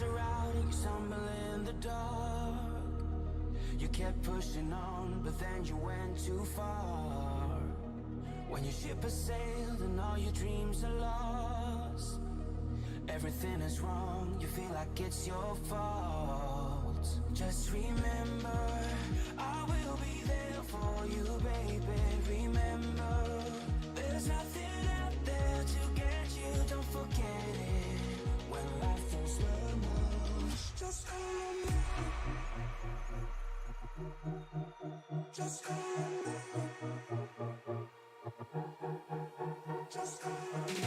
lights are out and you stumble in the dark. You kept pushing on, but then you went too far. When your ship has sailed and all your dreams are lost, everything is wrong, you feel like it's your fault. Just remember, I will be there for you, baby. Remember, there's nothing out there to get you, don't forget it. When life throws lemons, just call me. Just call me. Just call me.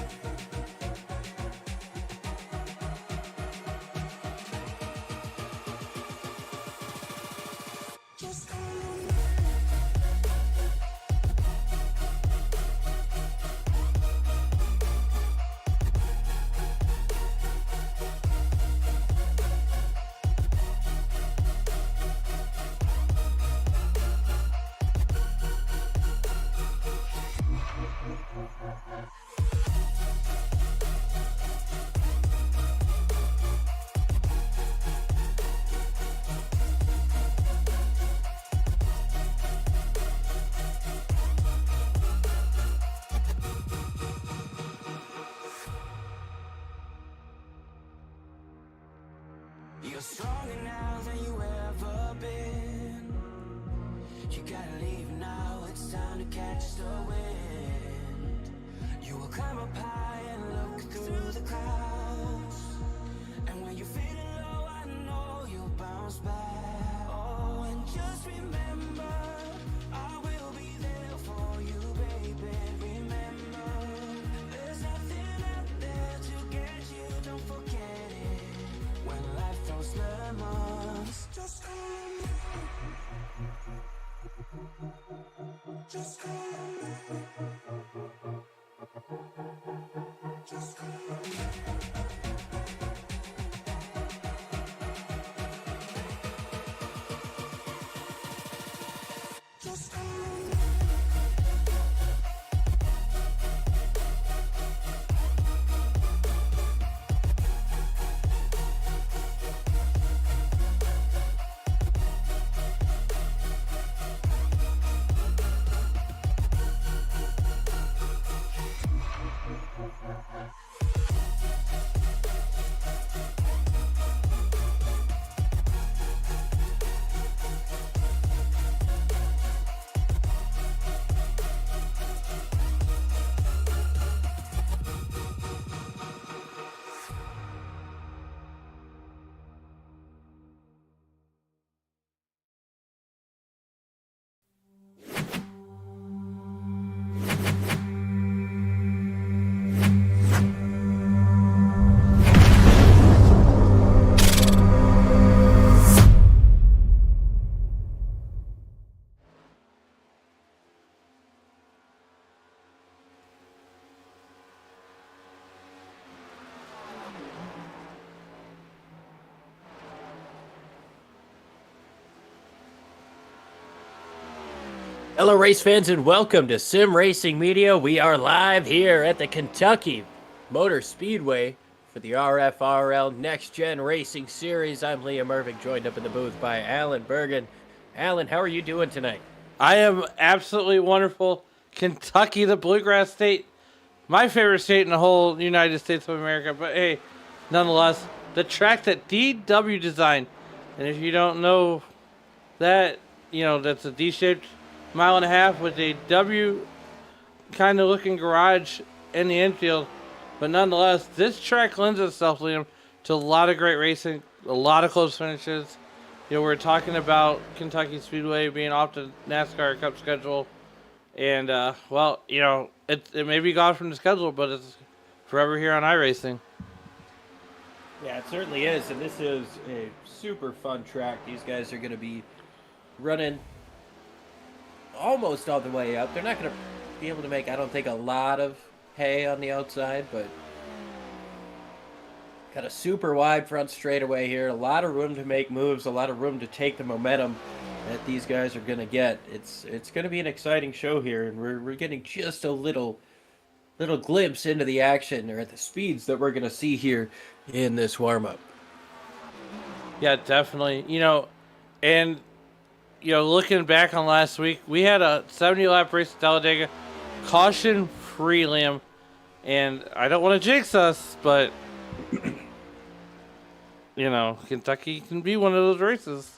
Just call me. You're stronger now than you ever been. You gotta leave now, it's time to catch the wind. You will climb up high and look through the clouds. And when you're feeling low, I know you'll bounce back. Oh, and just remember, I will be there for you, baby. Remember, there's nothing out there to get you, don't forget it. When life throws lemons, just call me. Just call me. Just call me. Just call me. Hello race fans and welcome to Sim Racing Media. We are live here at the Kentucky Motor Speedway for the RFRL NextGen Racing Series. I'm Liam Irving, joined up in the booth by Alan Bergen. Alan, how are you doing tonight? I am absolutely wonderful. Kentucky, the bluegrass state, my favorite state in the whole United States of America. But hey, nonetheless, the track that DW designed, and if you don't know that, that's a D-shaped mile and a half with a W kind of looking garage in the infield. But nonetheless, this track lends itself, Liam, to a lot of great racing, a lot of close finishes. We're talking about Kentucky Speedway being off the NASCAR Cup schedule. And, it may be gone from the schedule, but it's forever here on iRacing. Yeah, it certainly is. And this is a super fun track. These guys are going to be running almost all the way up. They're not going to be able to make, I don't think, a lot of hay on the outside, but got a super wide front straightaway here. A lot of room to make moves, a lot of room to take the momentum that these guys are going to get. It's going to be an exciting show here, and we're getting just a little glimpse into the action or at the speeds that we're going to see here in this warm-up. Yeah, definitely. And looking back on last week, we had a 70-lap race at Talladega, caution-free, Liam. And I don't want to jinx us, but Kentucky can be one of those races.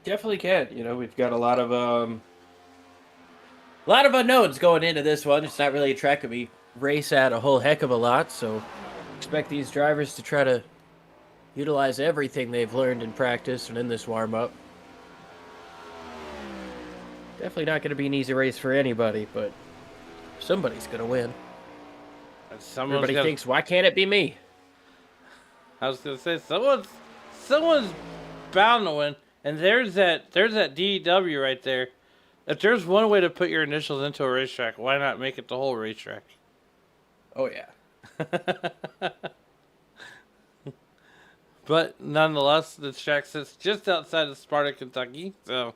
Definitely can. We've got a lot of unknowns going into this one. It's not really a track that we race at a whole heck of a lot, so expect these drivers to try to utilize everything they've learned in practice and in this warm-up. Definitely not going to be an easy race for anybody, but somebody's going to win. Everybody thinks, why can't it be me? I was going to say, someone's bound to win. And there's that DEW right there. If there's one way to put your initials into a racetrack, why not make it the whole racetrack? Oh, yeah. But nonetheless, the track sits just outside of Sparta, Kentucky. So,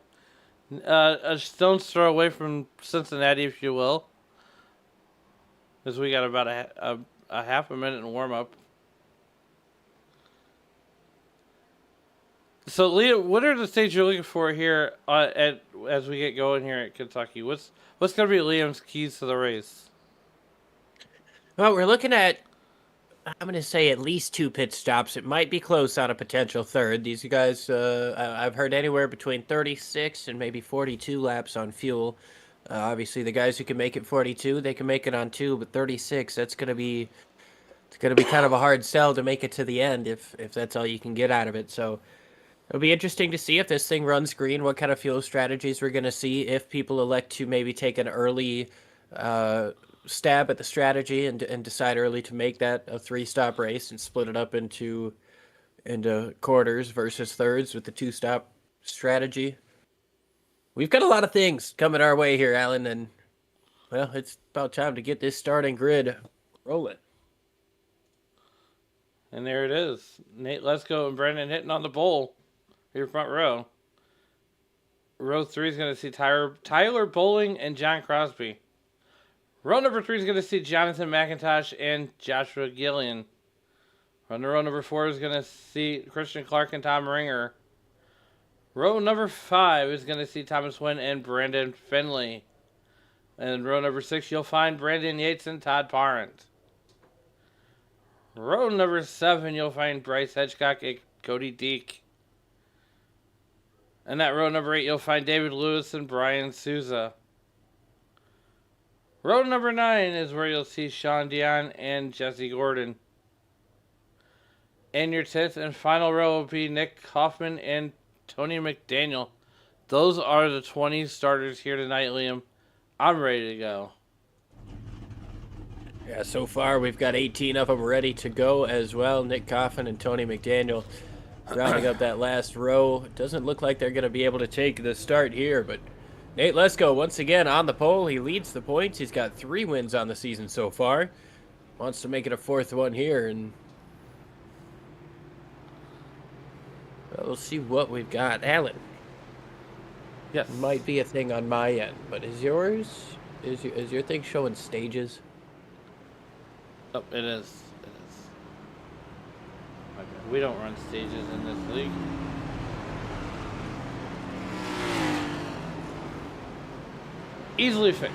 a stone's throw away from Cincinnati, if you will. Because we got about a half a minute in warm-up. So, Leah, what are the things you're looking for here as we get going here at Kentucky? What's going to be Liam's keys to the race? Well, we're looking at, I'm going to say, at least 2 pit stops. It might be close on a potential third. These guys, I've heard anywhere between 36 and maybe 42 laps on fuel. Obviously, the guys who can make it 42, they can make it on 2, but 36, it's going to be kind of a hard sell to make it to the end if that's all you can get out of it. So it'll be interesting to see if this thing runs green, what kind of fuel strategies we're going to see, if people elect to maybe take an early stab at the strategy and decide early to make that a 3-stop race and split it up into quarters versus thirds with the 2-stop strategy. We've got a lot of things coming our way here, Alan, and, well, it's about time to get this starting grid rolling. And there it is. Nate Lesko and Brendan hitting on the bowl. Your front row. Row 3 is going to see Tyler Bowling and John Crosby. Row number 3 is going to see Jonathan McIntosh and Joshua Gillian. Row number 4 is going to see Christian Clark and Tom Ringer. Row number 5 is going to see Thomas Wynn and Brandon Finley. And row number 6, you'll find Brandon Yates and Todd Parent. Row number 7, you'll find Bryce Hedgecock and Cody Deek. And at row number 8, you'll find David Lewis and Brian Souza. Row number 9 is where you'll see Sean Dion and Jesse Gordon. And your 10th and final row will be Nick Kaufman and Tony McDaniel. Those are the 20 starters here tonight, Liam. I'm ready to go. Yeah, so far we've got 18 of them ready to go as well. Nick Coffin and Tony McDaniel rounding up that last row. It doesn't look like they're going to be able to take the start here, but Nate Lesko once again on the pole. He leads the points. He's got 3 wins on the season so far. Wants to make it a 4th one here, and well, we'll see what we've got. Alan. Yes. Might be a thing on my end, but is your thing showing stages? Oh, it is. It is. Okay. We don't run stages in this league. Easily fixed.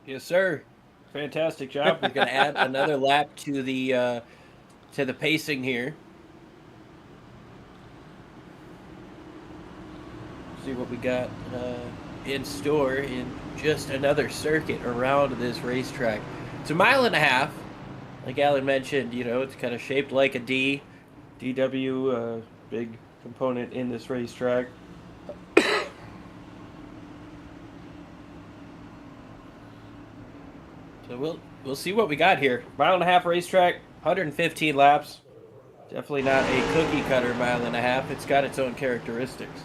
Yes, sir. Fantastic job. We're going to add another lap to the pacing here. See what we got in store in just another circuit around this racetrack. It's a 1.5 miles. Like Alan mentioned, it's kind of shaped like a D. DW, big component in this racetrack. So we'll see what we got here. 1.5 mile racetrack, 115 laps. Definitely not a cookie cutter 1.5 miles. It's got its own characteristics.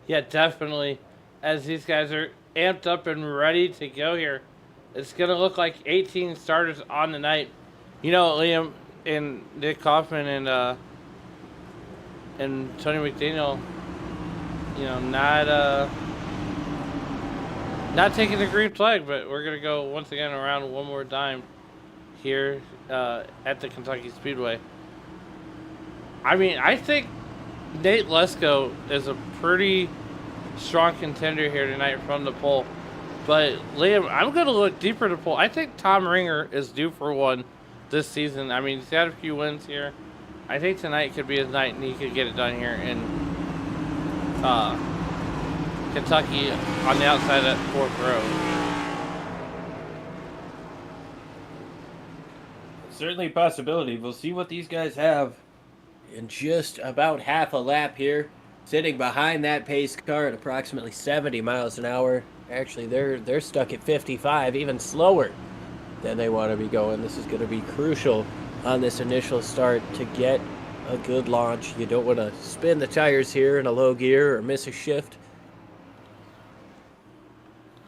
Yeah, definitely. As these guys are amped up and ready to go here, it's going to look like 18 starters on the night. Liam and Nick Kaufman and Tony McDaniel, Not taking the green flag, but we're going to go once again around one more time here at the Kentucky Speedway. I mean, I think Nate Lesko is a pretty strong contender here tonight from the pole. But, Liam, I'm going to look deeper in the pole. I think Tom Ringer is due for one this season. I mean, he's had a few wins here. I think tonight could be his night, and he could get it done here in Kentucky on the outside of that fourth row. Certainly a possibility. We'll see what these guys have in just about half a lap here. Sitting behind that pace car at approximately 70 miles an hour. Actually, they're stuck at 55, even slower than they want to be going. This is going to be crucial on this initial start to get a good launch. You don't want to spin the tires here in a low gear or miss a shift.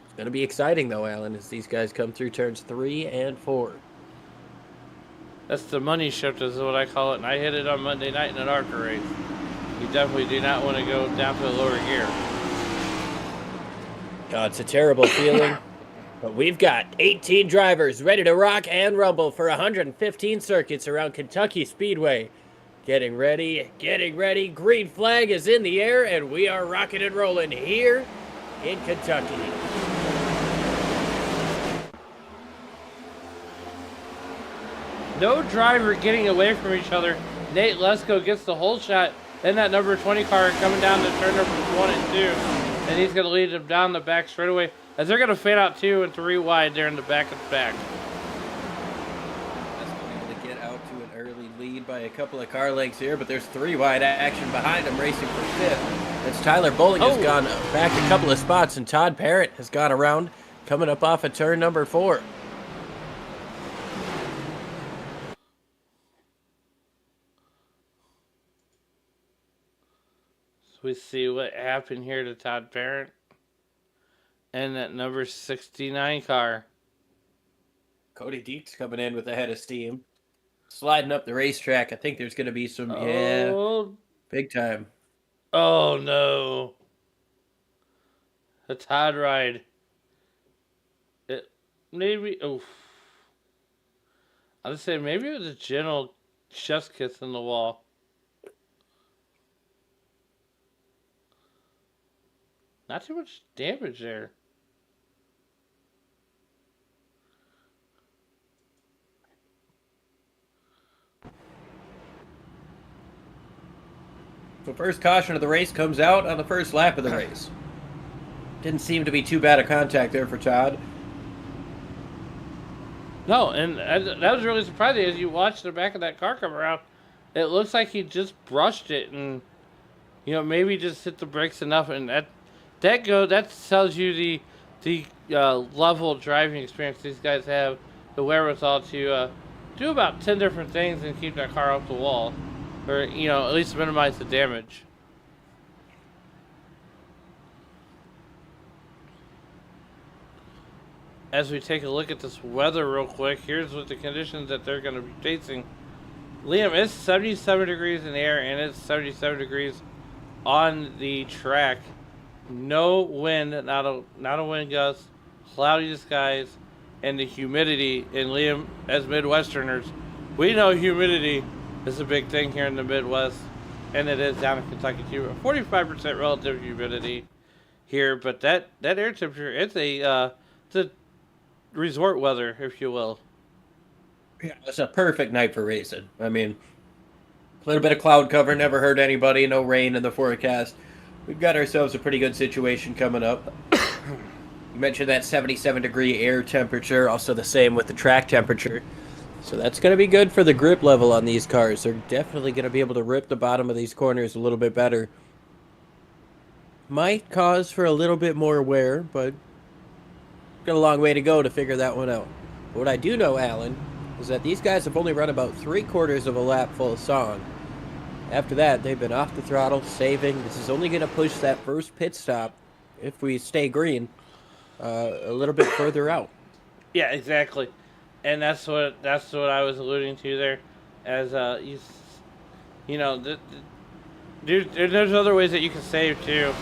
It's going to be exciting, though, Alan, as these guys come through turns 3 and 4. That's the money shift is what I call it, and I hit it on Monday night in an ARCA race. You definitely do not want to go down to a lower gear. God, it's a terrible feeling. But we've got 18 drivers ready to rock and rumble for 115 circuits around Kentucky Speedway. Getting ready, getting ready. Green flag is in the air, and we are rocking and rolling here in Kentucky. No driver getting away from each other. Nate Lesko gets the whole shot. Then that number 20 car coming down to turn numbers 1 and 2. And he's going to lead them down the back straightaway as they're going to fade out 2 and 3 wide there in the back of the back. Able to get out to an early lead by a couple of car lengths here, but there's 3 wide action behind him racing for 5th. That's Tyler Bowling has gone back a couple of spots, and Todd Parrott has gone around coming up off of turn number 4. We see what happened here to Todd Parent and that number 69 car. Cody Dietz coming in with a head of steam. Sliding up the racetrack. I think there's going to be some, big time. Oh, no. The Todd ride. I'll just say maybe it was a general chef's kiss in the wall. Not too much damage there. So first caution of the race comes out on the first lap of the race. Didn't seem to be too bad a contact there for Todd. No, and that was really surprising as you watch the back of that car come around. It looks like he just brushed it and, maybe just hit the brakes enough, and that tells you the level of driving experience these guys have, the wherewithal to do about 10 different things and keep that car off the wall, or at least minimize the damage. As we take a look at this weather real quick, here's what the conditions that they're going to be facing. Liam, it's 77 degrees in the air and it's 77 degrees on the track. No wind, not a wind gust, cloudy skies, and the humidity. And Liam, as Midwesterners, we know humidity is a big thing here in the Midwest, and it is down in Kentucky too. 45% relative humidity here, but that air temperature, it's a resort weather, if you will. Yeah, it's a perfect night for racing. I mean, a little bit of cloud cover, never hurt anybody, no rain in the forecast. We've got ourselves a pretty good situation coming up. You mentioned that 77-degree air temperature, also the same with the track temperature. So that's going to be good for the grip level on these cars. They're definitely going to be able to rip the bottom of these corners a little bit better. Might cause for a little bit more wear, but got a long way to go to figure that one out. But what I do know, Alan, is that these guys have only run about 3/4 of a lap full song. After that, they've been off the throttle, saving. This is only going to push that first pit stop, if we stay green, a little bit further out. Yeah, exactly, and that's what I was alluding to there. As there's other ways that you can save too.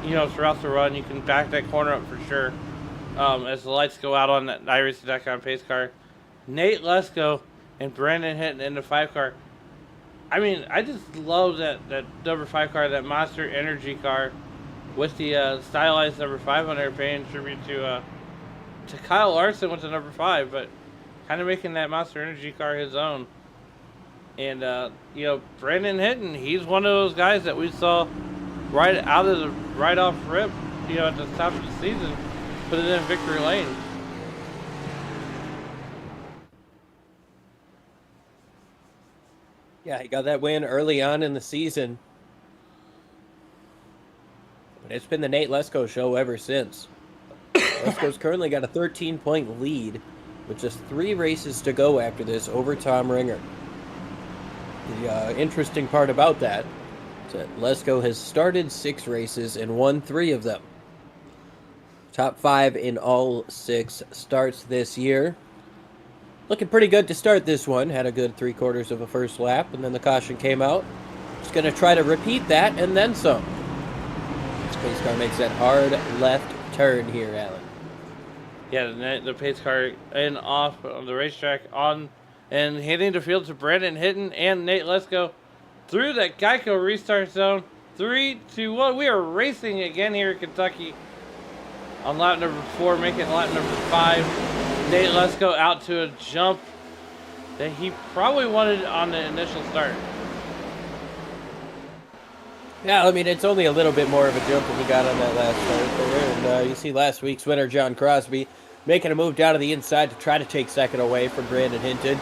Throughout the run, you can back that corner up for sure. as the lights go out on that iRacing.com pace car. Nate Lesko and Brandon Hinton in the 5 car. I mean, I just love that number 5 car, that Monster Energy car, with the stylized number 5 on there, paying tribute to Kyle Larson with the number 5, but kind of making that Monster Energy car his own. And Brandon Hinton, he's one of those guys that we saw right off rip, at the top of the season, put it in victory lane. Yeah, he got that win early on in the season. And it's been the Nate Lesko show ever since. Lesko's currently got a 13-point lead with just 3 races to go after this over Tom Ringer. The interesting part about that is that Lesko has started 6 races and won 3 of them. Top 5 in all 6 starts this year. Looking pretty good to start this one. Had a good 3/4 of a first lap, and then the caution came out. Just going to try to repeat that and then some. This pace car makes that hard left turn here, Alan. Yeah, the pace car in off on the racetrack on and hitting the field to Brandon Hinton and Nate Lesko through that Geico restart zone. 3, 2, 1. We are racing again here in Kentucky on lap number 4, making lap number 5. Nate Lesko out to a jump that he probably wanted on the initial start. Yeah, I mean, it's only a little bit more of a jump than he got on that last start there. And you see last week's winner, John Crosby, making a move down to the inside to try to take second away from Brandon Hinton.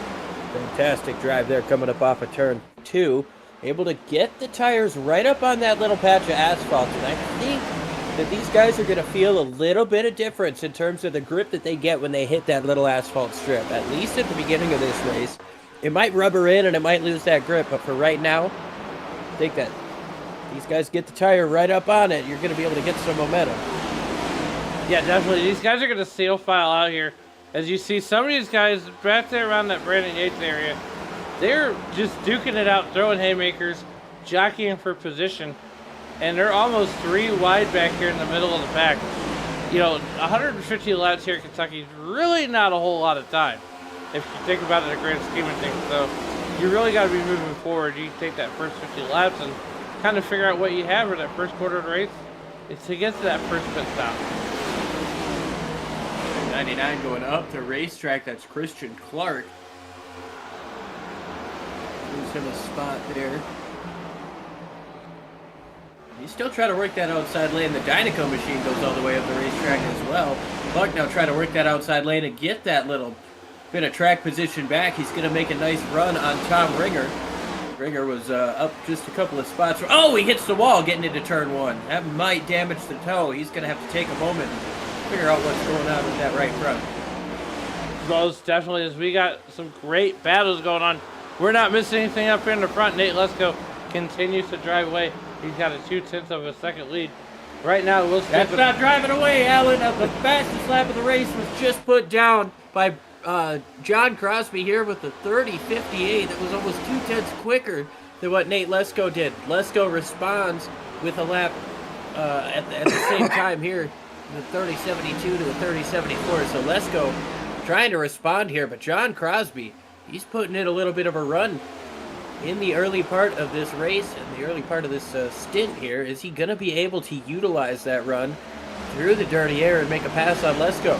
Fantastic drive there coming up off of turn 2. Able to get the tires right up on that little patch of asphalt. And I think that these guys are going to feel a little bit of difference in terms of the grip that they get when they hit that little asphalt strip. At least at the beginning of this race. It might rubber in and it might lose that grip, but for right now, I think that these guys get the tire right up on it, you're going to be able to get some momentum. Yeah, definitely. These guys are going to sail file out here. As you see, some of these guys back there around that Brandon Yates area, they're just duking it out, throwing haymakers, jockeying for position. And they're almost 3 wide back here in the middle of the pack. 150 laps here in Kentucky is really not a whole lot of time, if you think about it in the grand scheme of things. So you really got to be moving forward. You take that first 50 laps and kind of figure out what you have for that first quarter of the race. It's to get to that first pit stop. 99 going up the racetrack. That's Christian Clark. Lose him a spot there. He's still trying to work that outside lane. The Dynaco machine goes all the way up the racetrack as well. Clark now trying to work that outside lane and get that little bit of track position back. He's going to make a nice run on Tom Ringer. Ringer was up just a couple of spots. Oh, he hits the wall getting into turn 1. That might damage the toe. He's going to have to take a moment and figure out what's going on with that right front. Most definitely, as we got some great battles going on. We're not missing anything up here in the front. Nate Lesko continues to drive away. He's got a 0.2 of a second lead. Right now, we'll That's not driving away, Alan. The fastest lap of the race was just put down by John Crosby here with the 30.58. That was almost 0.2 quicker than what Nate Lesko did. Lesko responds with a lap at the same time here, the 30.72 to the 30.74. So Lesko trying to respond here, but John Crosby, he's putting in a little bit of a run in the early part of this race, and the early part of this stint here. Is he going to be able to utilize that run through the dirty air and make a pass on Lesko?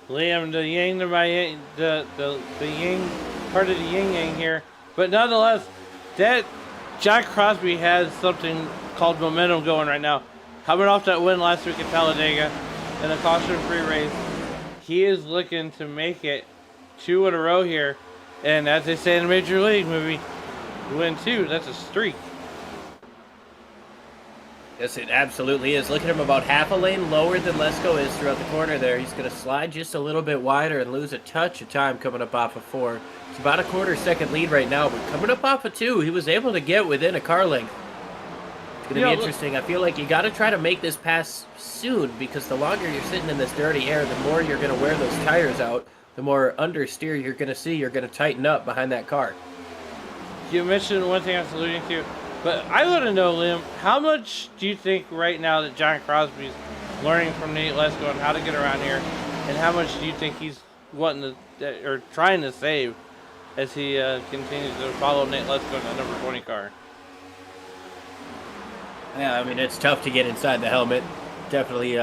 Liam, the yang to my yang, the yang, part of the yin yang here. But nonetheless, that John Crosby has something called momentum going right now. Coming off that win last week at Talladega in a caution-free race, he is looking to make it 2 in a row here. And as they say in the Major League movie, win 2, that's a streak. Yes, it absolutely is. Look at him about half a lane lower than Lesko is throughout the corner there. He's going to slide just a little bit wider and lose a touch of time coming up off of 4. It's about a quarter-second lead right now, but coming up off of 2, he was able to get within a car length. It's going to be interesting. I feel like you got to try to make this pass soon, because the longer you're sitting in this dirty air, the more you're going to wear those tires out. The more understeer you're going to see, you're going to tighten up behind that car. You mentioned one thing I was alluding to, but I want to know, Liam, how much do you think right now that John Crosby's learning from Nate Lesko on how to get around here, and how much do you think he's wanting to or trying to save as he continues to follow Nate Lesko in the number 20 car? Yeah, I mean, it's tough to get inside the helmet. Definitely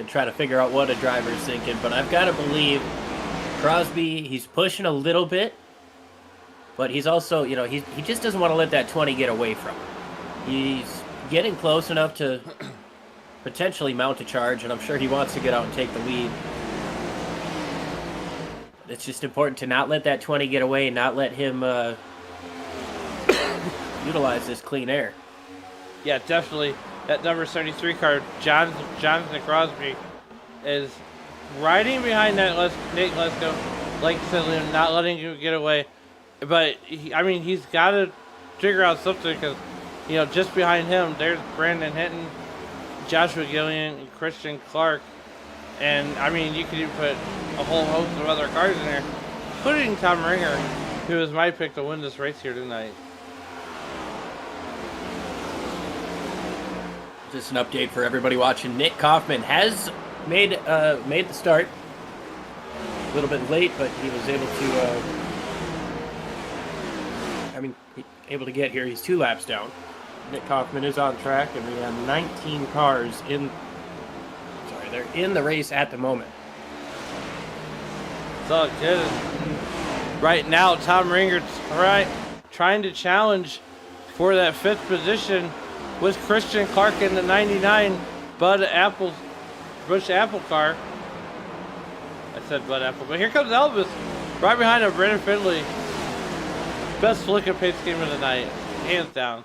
try to figure out what a driver's thinking, but I've got to believe Crosby, he's pushing a little bit, but he's also, you know, he just doesn't want to let that 20 get away from him. He's getting close enough to potentially mount a charge, and I'm sure he wants to get out and take the lead. It's just important to not let that 20 get away, not let him utilize this clean air. Yeah, definitely. That number 73 car, Jonathan Crosby, is riding behind that Nate Lesko, like I said, Liam, not letting him get away. But, I mean, he's got to figure out something because, you know, just behind him, there's Brandon Hinton, Joshua Gillian, and Christian Clark. And, I mean, you could even put a whole host of other cars in there, including Tom Ringer, who is my pick to win this race here tonight. Just an update for everybody watching. Nick Kaufman has made the start. A little bit late, but he was able to, able to get here. He's 2 laps down. Nick Kaufman is on track, and we have 19 cars they're in the race at the moment. It's all good. Right now, Tom Ringer trying to challenge for that 5th position with Christian Clark in the 99 Bush Apple car. I said Bud Apple, but here comes Elvis right behind him, Brendan Findlay. Best looking pace game of the night, hands down.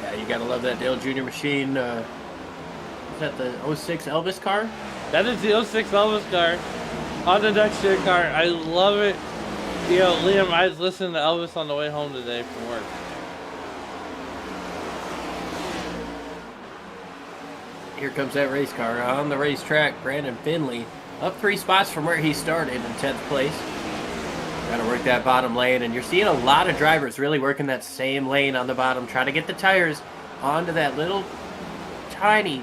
Yeah, you gotta love that Dale Jr. machine. Is that the 06 Elvis car? That is the 06 Elvis car on the NextGen car. I love it. You know, Liam, I was listening to Elvis on the way home today from work. Here comes that race car on the racetrack. Brandon Findlay up 3 spots from where he started in 10th place. Got to work that bottom lane, and you're seeing a lot of drivers really working that same lane on the bottom, trying to get the tires onto that little tiny,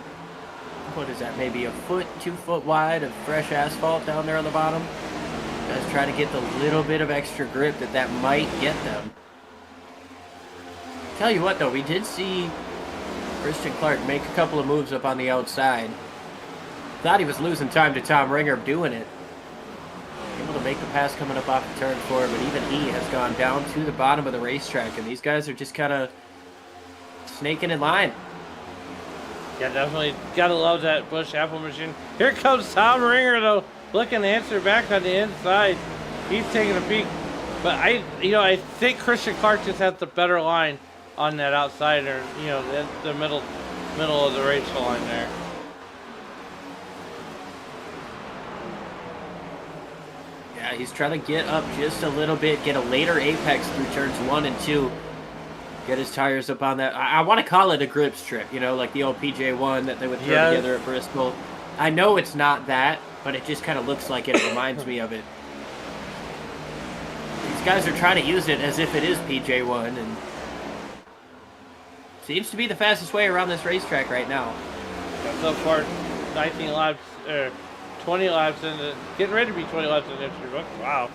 what is that, maybe a foot, 2 foot wide of fresh asphalt down there on the bottom. Guys try to get the little bit of extra grip that might get them. Tell you what though, we did see Christian Clark make a couple of moves up on the outside. Thought he was losing time to Tom Ringer doing it. Able to make the pass coming up off the turn 4, but even he has gone down to the bottom of the racetrack, and these guys are just kind of snaking in line. Yeah, definitely gotta love that Bush Apple machine. Here comes Tom Ringer though, looking to answer back on the inside. He's taking a peek, but I think Christian Clark just has the better line on that outside, or the middle of the race line there. Yeah, he's trying to get up just a little bit, get a later apex through turns 1 and 2. Get his tires up on that. I want to call it a grip strip, like the old PJ1 that they would throw together at Bristol. I know it's not that, but it just kind of looks like it. It reminds me of it. These guys are trying to use it as if it is PJ1, and seems to be the fastest way around this racetrack right now. So far, 19 laps, 20 laps into, getting ready to be 20 laps in the history book. Wow.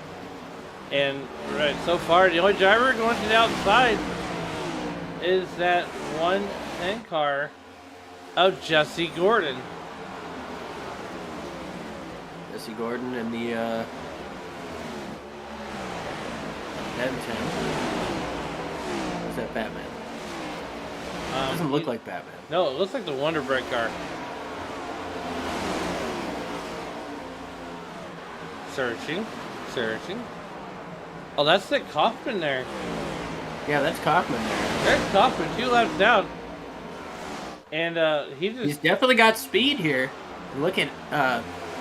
And so far, the only driver going to the outside is that 110 car of Jesse Gordon. Jesse Gordon in the 10-10. Is that Batman? Doesn't look like Batman. No, it looks like the Wonder Bread car. Searching. Oh, that's the Kaufman there. Yeah, that's Kaufman there. There's Kaufman, 2 laps down. And he's definitely got speed here. And look at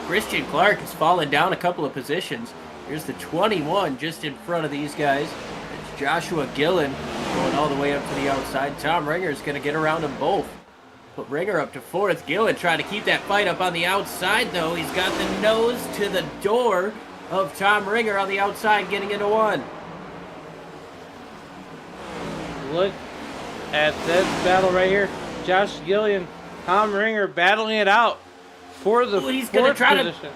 Christian Clark has fallen down a couple of positions. Here's the 21 just in front of these guys. It's Joshua Gillen going all the way up to the outside. Tom Ringer is going to get around them both. Put Ringer up to 4th. Gillen trying to keep that fight up on the outside, though. He's got the nose to the door of Tom Ringer on the outside, getting into 1. Look at this battle right here. Josh Gillian, Tom Ringer battling it out for the He's gonna fourth try position.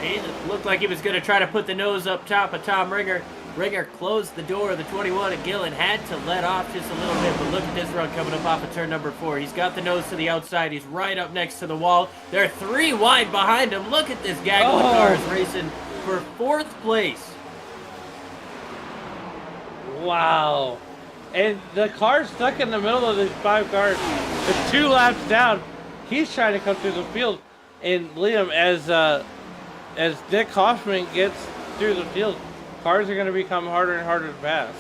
It looked like he was going to try to put the nose up top of Tom Ringer. Ringer closed the door of the 21, and Gillen had to let off just a little bit. But look at this run coming up off of turn number 4. He's got the nose to the outside. He's right up next to the wall. There are 3 wide behind him. Look at this gaggle of cars racing for 4th place. Wow. And the car's stuck in the middle of these 5 cars. It's 2 laps down. He's trying to come through the field. And Liam, as Nick Hoffman gets through the field, cars are going to become harder and harder to pass.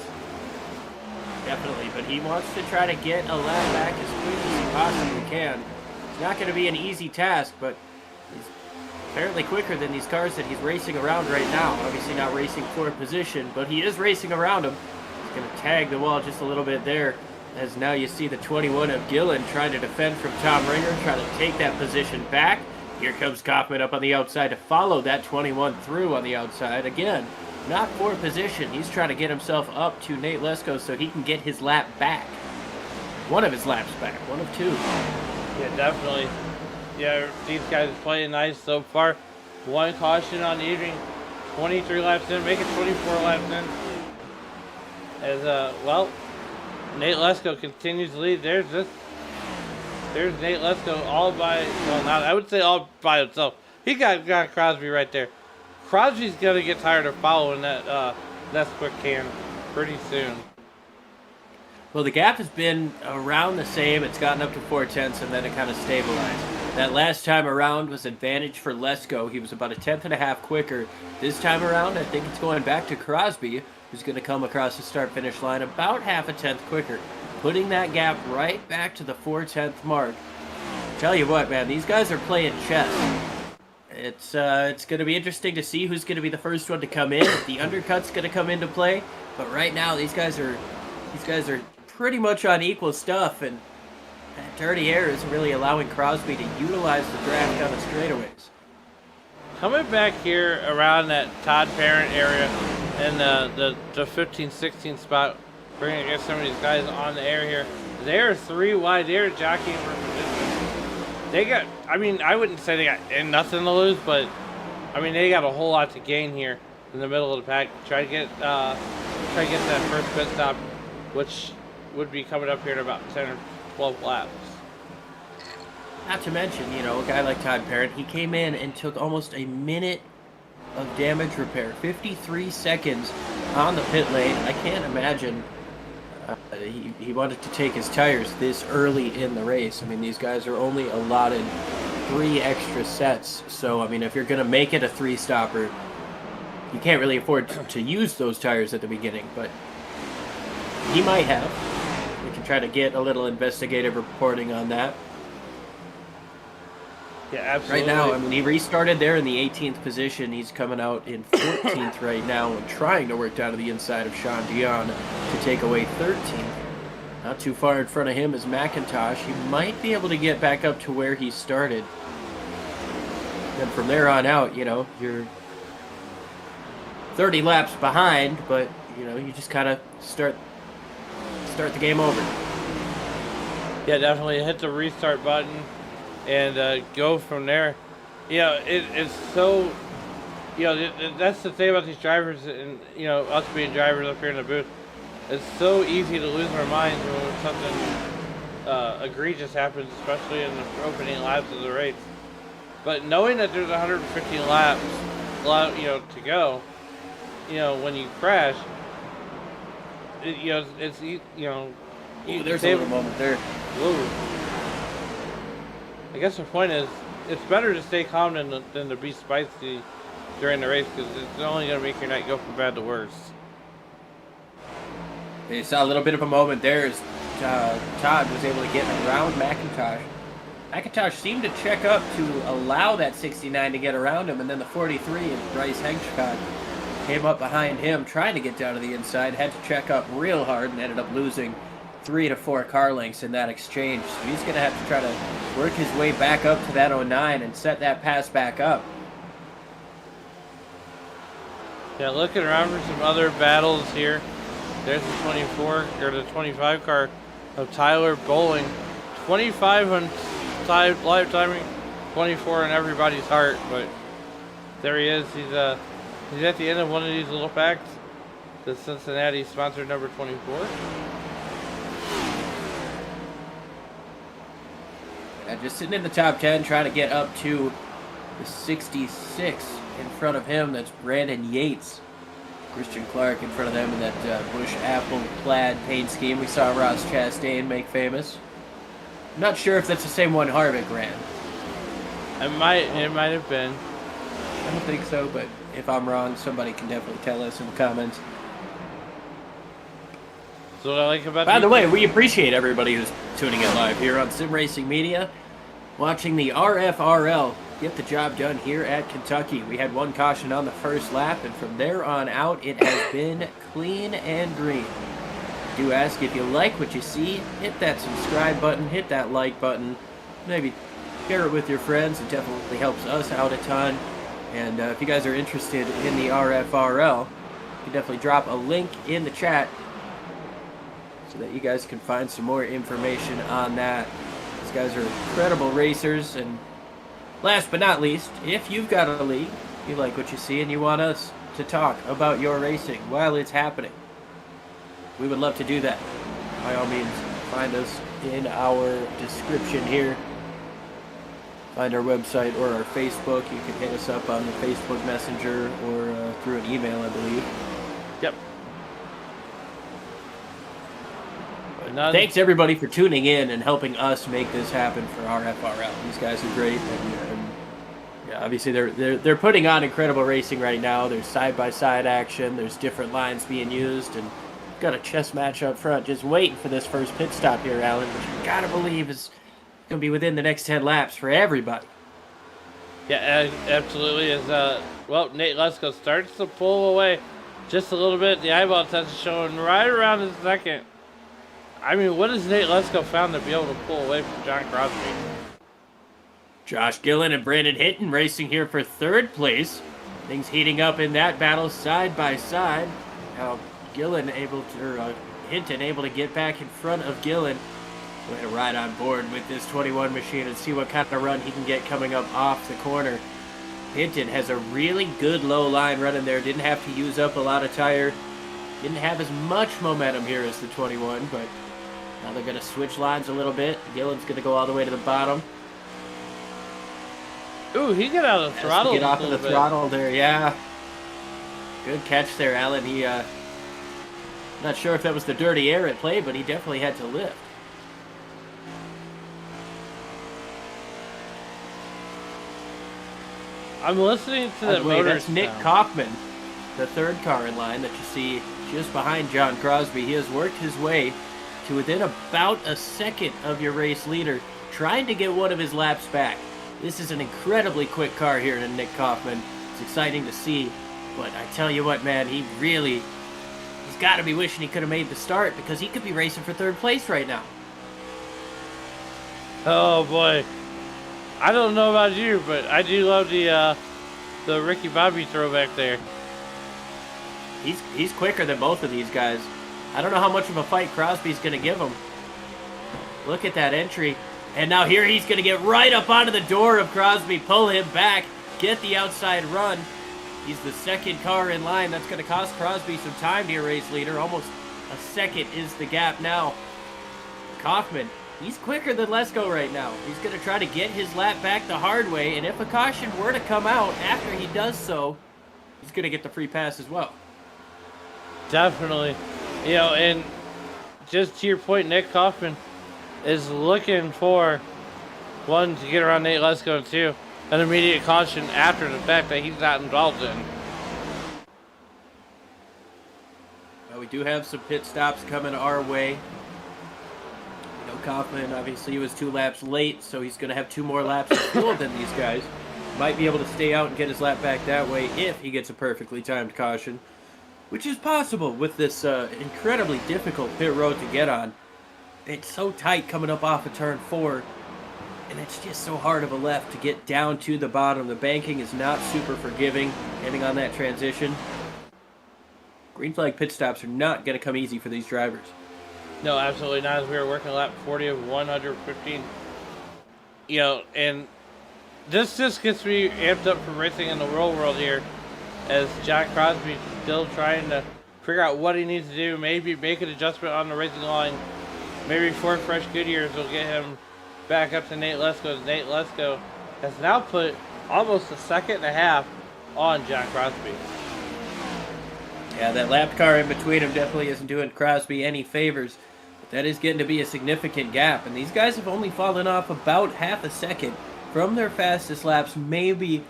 Definitely, but he wants to try to get a lap back as quick as he possibly can. It's not going to be an easy task, but he's apparently quicker than these cars that he's racing around right now. Obviously not racing for position, but he is racing around them. He's going to tag the wall just a little bit there, as now you see the 21 of Gillen trying to defend from Tom Ringer, trying to take that position back. Here comes Kaufman up on the outside to follow that 21 through on the outside. Again, not for position. He's trying to get himself up to Nate Lesko so he can get his lap back. One of his laps back. 1 of 2. Yeah, definitely. Yeah, these guys are playing nice so far. 1 caution on the evening. 23 laps in. Make it 24 laps in. As, well, Nate Lesko continues to lead. There's Nate Lesko all by, well, not, I would say all by himself. He got Crosby right there. Crosby's going to get tired of following that quick can pretty soon. Well, the gap has been around the same. It's gotten up to 4/10, and then it kind of stabilized. That last time around was advantage for Lesko. He was about a 1/10.5 quicker. This time around, I think it's going back to Crosby, who's going to come across the start-finish line about 0.5 quicker, putting that gap right back to the 4/10 mark. Tell you what, man, these guys are playing chess. It's going to be interesting to see who's going to be the first one to come in. If the undercut's going to come into play, but right now these guys are pretty much on equal stuff, and that dirty air is really allowing Crosby to utilize the draft down the straightaways. Coming back here around that Todd Parent area and the 15-16 spot, we're going to get some of these guys on the air here. They're 3 wide. They're jockeying for position. They got, I mean, I wouldn't say they got nothing to lose, but I mean, they got a whole lot to gain here in the middle of the pack. Try to get that first pit stop, which would be coming up here in about 10 or 12 laps. Not to mention, you know, a guy like Todd Parent, he came in and took almost a minute of damage repair. 53 seconds on the pit lane. I can't imagine he wanted to take his tires this early in the race. I mean, these guys are only allotted 3 extra sets. So, I mean, if you're going to make it a 3-stopper, you can't really afford to use those tires at the beginning. But he might have. We can try to get a little investigative reporting on that. Yeah, absolutely. Right now, I mean, he restarted there in the 18th position. He's coming out in 14th right now and trying to work down to the inside of Sean Dion to take away 13th. Not too far in front of him is McIntosh. He might be able to get back up to where he started. And from there on out, you know, you're 30 laps behind, but, you know, you just kind of start the game over. Yeah, definitely hit the restart button and go from there. You know, it's so, you know, that's the thing about these drivers and, you know, us being drivers up here in the booth. It's so easy to lose our minds when something egregious happens, especially in the opening laps of the race. But knowing that there's 150 laps, you know, to go, you know, when you crash, you know, it's, you know. Ooh, there's a little moment there. Whoa. I guess the point is, it's better to stay calm than to be spicy during the race, because it's only going to make your night go from bad to worse. You saw a little bit of a moment there as Todd was able to get around McIntosh. McIntosh seemed to check up to allow that 69 to get around him, and then the 43 and Bryce Hengschott came up behind him trying to get down to the inside, had to check up real hard and ended up losing 3 to 4 car lengths in that exchange. So he's going to have to try to work his way back up to that 09 and set that pass back up. Yeah, looking around for some other battles here. There's the 24 or the 25 car of Tyler Bowling, 25 on live timing, 24 in everybody's heart. But there he is. He's at the end of one of these little packs. The Cincinnati sponsor number 24. Just sitting in the top 10, trying to get up to the 66 in front of him. That's Brandon Yates. Christian Clark in front of them in that Bush Apple plaid paint scheme we saw Ross Chastain make famous. I'm not sure if that's the same one Harvick ran. It might have been. I don't think so, but if I'm wrong, somebody can definitely tell us in the comments. So what I like about By the way, we appreciate everybody who's tuning in live here on Sim Racing Media, watching the RFRL get the job done here at Kentucky. We had one caution on the first lap, and from there on out, it has been clean and green. I do ask if you like what you see, hit that subscribe button, hit that like button, maybe share it with your friends. It definitely helps us out a ton. And if you guys are interested in the RFRL, you can definitely drop a link in the chat so that you guys can find some more information on that. These guys are incredible racers. And last but not least, if you've got a league, you like what you see, and you want us to talk about your racing while it's happening, we would love to do that. By all means, find us in our description here. Find our website or our Facebook. You can hit us up on the Facebook Messenger or through an email, I believe. Yep. Thanks everybody for tuning in and helping us make this happen for RFRL. These guys are great, and yeah, obviously they're putting on incredible racing right now. There's side-by-side action. There's different lines being used, and got a chess match up front just waiting for this first pit stop here, Alan, which I gotta believe is going to be within the next 10 laps for everybody. Yeah, absolutely. Well, Nate Lesko starts to pull away just a little bit. The eyeball test is showing right around a second. I mean, what has Nate Lesko found to be able to pull away from John Crosby? Josh Gillen and Brandon Hinton racing here for third place. Things heating up in that battle side by side. Now Hinton able to get back in front of Gillen. Way to ride on board with this 21 machine and see what kind of run he can get coming up off the corner. Hinton has a really good low line running there. Didn't have to use up a lot of tire. Didn't have as much momentum here as the 21, but now they're going to switch lines a little bit. Gillen's going to go all the way to the bottom. Ooh, he got out of the throttle. Get off of the throttle there, yeah. Good catch there, Alan. He, not sure if that was the dirty air at play, but he definitely had to lift. I'm listening to the motor. That's Nick Kaufman, the third car in line that you see just behind John Crosby. He has worked his way to within about a second of your race leader, trying to get one of his laps back. This is an incredibly quick car here in Nick Kaufman. It's exciting to see, but I tell you what, man, he's got to be wishing he could have made the start, because he could be racing for third place right now. Oh boy. I don't know about you, but I do love the Ricky Bobby throwback there. He's quicker than both of these guys. I don't know how much of a fight Crosby's going to give him. Look at that entry. And now here he's going to get right up onto the door of Crosby, pull him back, get the outside run. He's the second car in line. That's going to cost Crosby some time here, race leader. Almost a second is the gap now. Kaufman, he's quicker than Lesko right now. He's going to try to get his lap back the hard way, and if a caution were to come out after he does so, he's going to get the free pass as well. Definitely. You know, and just to your point, Nick Kaufman is looking for, one, to get around Nate Lesko, and two, an immediate caution after the fact that he's not involved in. Well, we do have some pit stops coming our way. Kaufman, obviously, he was 2 laps late, so he's going to have 2 more laps of fuel than these guys. Might be able to stay out and get his lap back that way if he gets a perfectly timed caution, which is possible with this incredibly difficult pit road to get on. It's so tight coming up off of turn 4, and it's just so hard of a left to get down to the bottom. The banking is not super forgiving, depending on that transition. Green flag pit stops are not going to come easy for these drivers. No, absolutely not. As we were working lap 40 of 115. You know, and this just gets me amped up for racing in the real world here, as Jack Crosby's still trying to figure out what he needs to do. Maybe make an adjustment on the racing line. Maybe 4 fresh Goodyears will get him back up to Nate Lesko. Nate Lesko has now put almost a second and a half on Jack Crosby. Yeah, that lap car in between him definitely isn't doing Crosby any favors. But that is getting to be a significant gap, and these guys have only fallen off about half a second from their fastest laps. Maybe,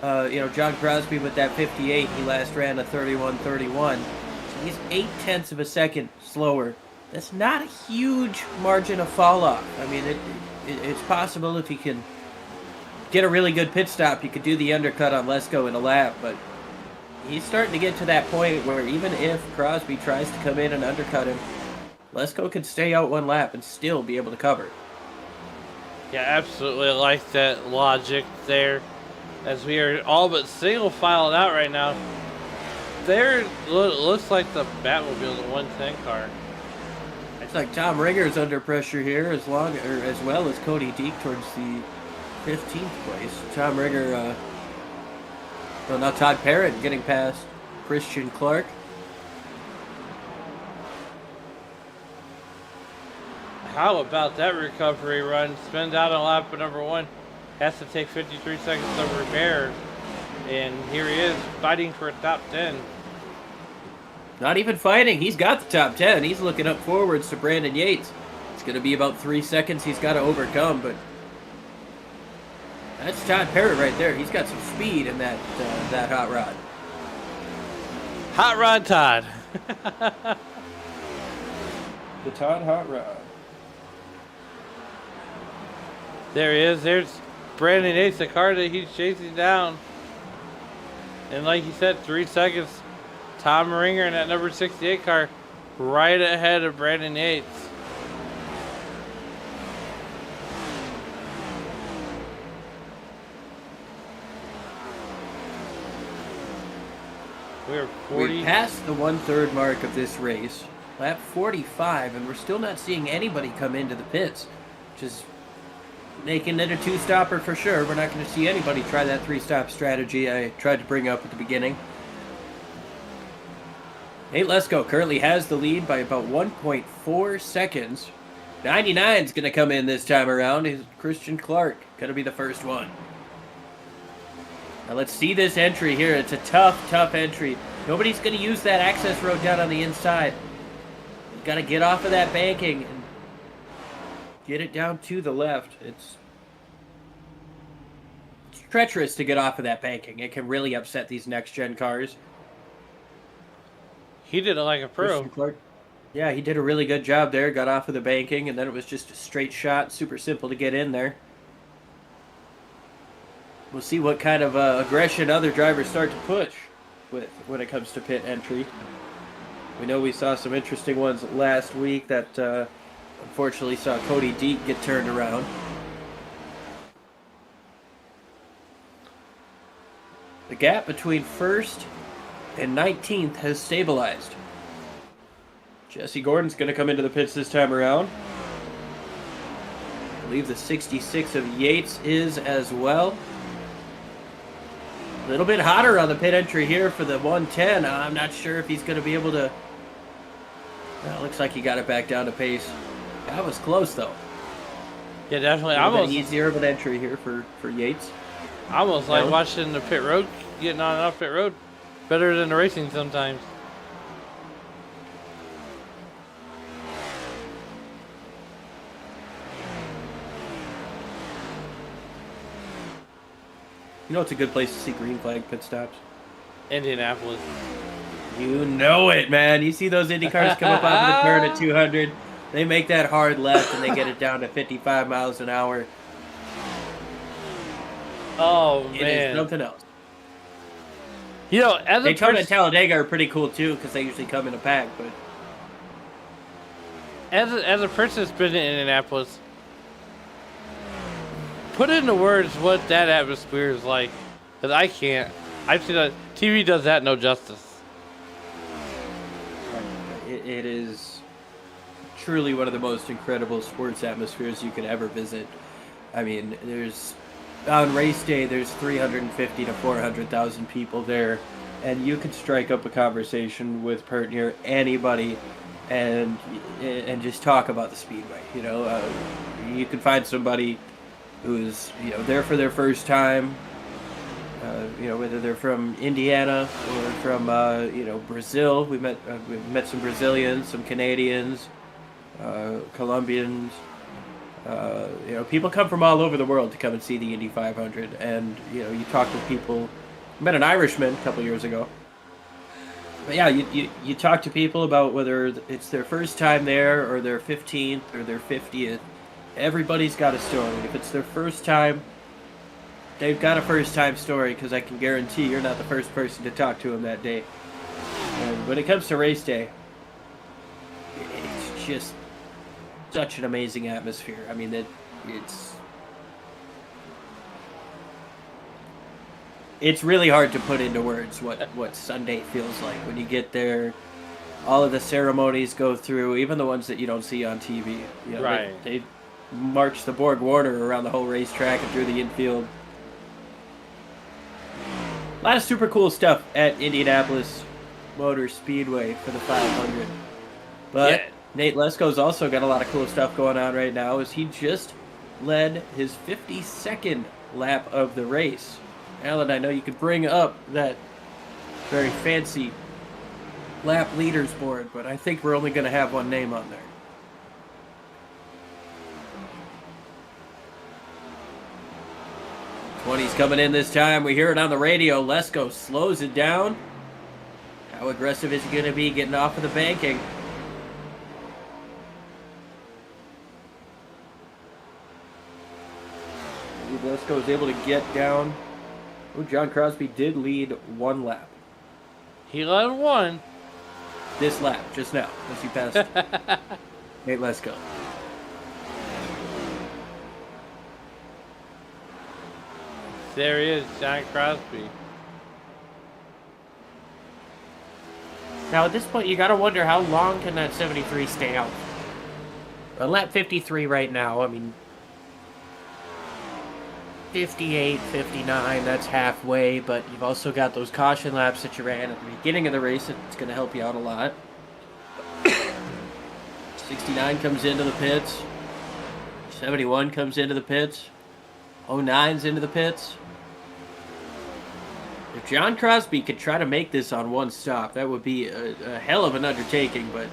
John Crosby with that 58, he last ran a 31:31. So he's 0.8 of a second slower. That's not a huge margin of fall off. I mean, it's possible if he can get a really good pit stop, you could do the undercut on Lesko in a lap, but he's starting to get to that point where even if Crosby tries to come in and undercut him, Lesko can stay out one lap and still be able to cover. Yeah, absolutely like that logic there. As we are all but single filed out right now. There looks like the Batmobile, the 110 car. It's like Tom Ringer's under pressure here, as well as Cody Deek towards the 15th place. Tom Ringer, now Todd Parrott getting past Christian Clark. How about that recovery run? Spins out on lap number 1. Has to take 53 seconds to repair. And here he is, fighting for a top 10. Not even fighting. He's got the top 10. He's looking up forwards to Brandon Yates. It's going to be about 3 seconds he's got to overcome, but that's Todd Parrott right there. He's got some speed in that hot rod. Hot Rod Todd. The Todd Hot Rod. There he is. There's Brandon Yates, the car that he's chasing down. And like he said, 3 seconds. Tom Ringer in that number 68 car right ahead of Brandon Yates. We passed the 1/3 mark of this race, lap 45, and we're still not seeing anybody come into the pits, which is making it a 2-stopper for sure. We're not going to see anybody try that 3-stop strategy I tried to bring up at the beginning. Nate Lesko currently has the lead by about 1.4 seconds. 99 is going to come in this time around. Is Christian Clark going to be the first one? Now let's see this entry here. It's a tough entry. Nobody's going to use that access road down on the inside. You've got to get off of that banking and get it down to the left. It's treacherous to get off of that banking. It can really upset these next-gen cars. He did it like a pro. Clark, yeah, he did a really good job there. Got off of the banking, and then it was just a straight shot. Super simple to get in there. We'll see what kind of aggression other drivers start to push with when it comes to pit entry. We know we saw some interesting ones last week that unfortunately saw Cody Deek get turned around. The gap between 1st and 19th has stabilized. Jesse Gordon's going to come into the pits this time around. I believe the 66 of Yates is as well. A little bit hotter on the pit entry here for the 110. I'm not sure if he's going to be able to... Well, looks like he got it back down to pace. That was close, though. Yeah, definitely. Almost easier of an entry here for Yates. Almost like watching the pit road, getting on and off pit road. Better than the racing sometimes. You know it's a good place to see green flag pit stops? Indianapolis. You know it, man. You see those Indy cars come up out of the turn at 200. They make that hard left and they get it down to 55 miles an hour. Oh, man. It is something else. You know, as a Daytona and Talladega are pretty cool too because they usually come in a pack. But as a person that's been in Indianapolis, put into words what that atmosphere is like, because I can't. I've seen that TV does that no justice. it is truly one of the most incredible sports atmospheres you could ever visit. I mean, on race day, there's 350 to 400,000 people there, and you could strike up a conversation with pretty near anybody, and just talk about the speedway. You can find somebody who's there for their first time. Whether they're from Indiana or from Brazil. We met some Brazilians, some Canadians, Colombians. People come from all over the world to come and see the Indy 500, and you talk to people. I met an Irishman a couple years ago. But yeah, you talk to people about whether it's their first time there or their 15th or their 50th. Everybody's got a story. If it's their first time, they've got a first-time story, because I can guarantee you're not the first person to talk to them that day. And when it comes to race day, it's just such an amazing atmosphere. I mean, it's really hard to put into words what Sunday feels like when you get there. All of the ceremonies go through, even the ones that you don't see on TV. Right. They march the Borg Warner around the whole racetrack and through the infield. A lot of super cool stuff at Indianapolis Motor Speedway for the 500. But yeah. Nate Lesko's also got a lot of cool stuff going on right now, as he just led his 52nd lap of the race. Alan, I know you could bring up that very fancy lap leaders board, but I think we're only going to have one name on there. 20's coming in this time. We hear it on the radio. Lesko slows it down. How aggressive is he going to be getting off of the banking? Lesko is able to get down. Oh, John Crosby did lead one lap. He led one. This lap, just now, as he passed Nate Lesko. There he is, John Crosby. Now, at this point, you got to wonder how long can that 73 stay out? On lap 53 right now, I mean, 58, 59, that's halfway, but you've also got those caution laps that you ran at the beginning of the race. It's going to help you out a lot. 69 comes into the pits. 71 comes into the pits. 09's into the pits. If John Crosby could try to make this on one stop, that would be a hell of an undertaking, but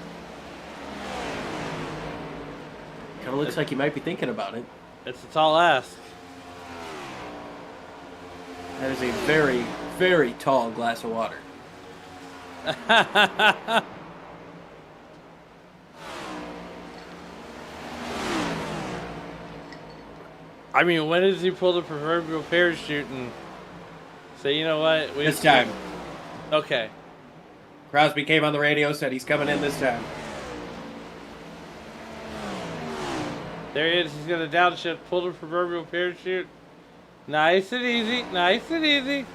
kind of looks like he might be thinking about it. It's a tall ask. That is a very, very tall glass of water. I mean, when does he pull the proverbial parachute and say, you know what? This time. Okay. Crosby came on the radio, said he's coming in this time. There he is. He's going to downshift, pull the proverbial parachute. Nice and easy. Nice and easy.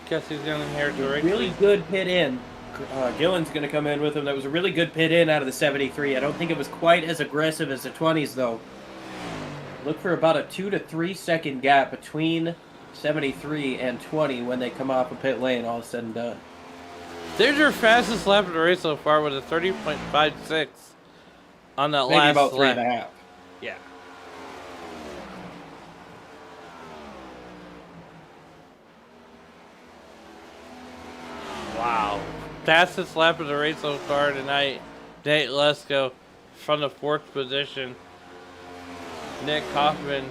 Guess he's going to inherit the race. Really good pit in. Gillen's going to come in with him. That was a really good pit in out of the 73. I don't think it was quite as aggressive as the 20s, though. Look for about a 2 to 3 second gap between 73 and 20 when they come off a pit lane, all said and done. There's your fastest lap of the race so far with a 30.56 on that Maybe last about lap. 3.5. Yeah. Wow. Fastest lap of the race so far tonight. Nate Lesko from the 4th position. Nick Kaufman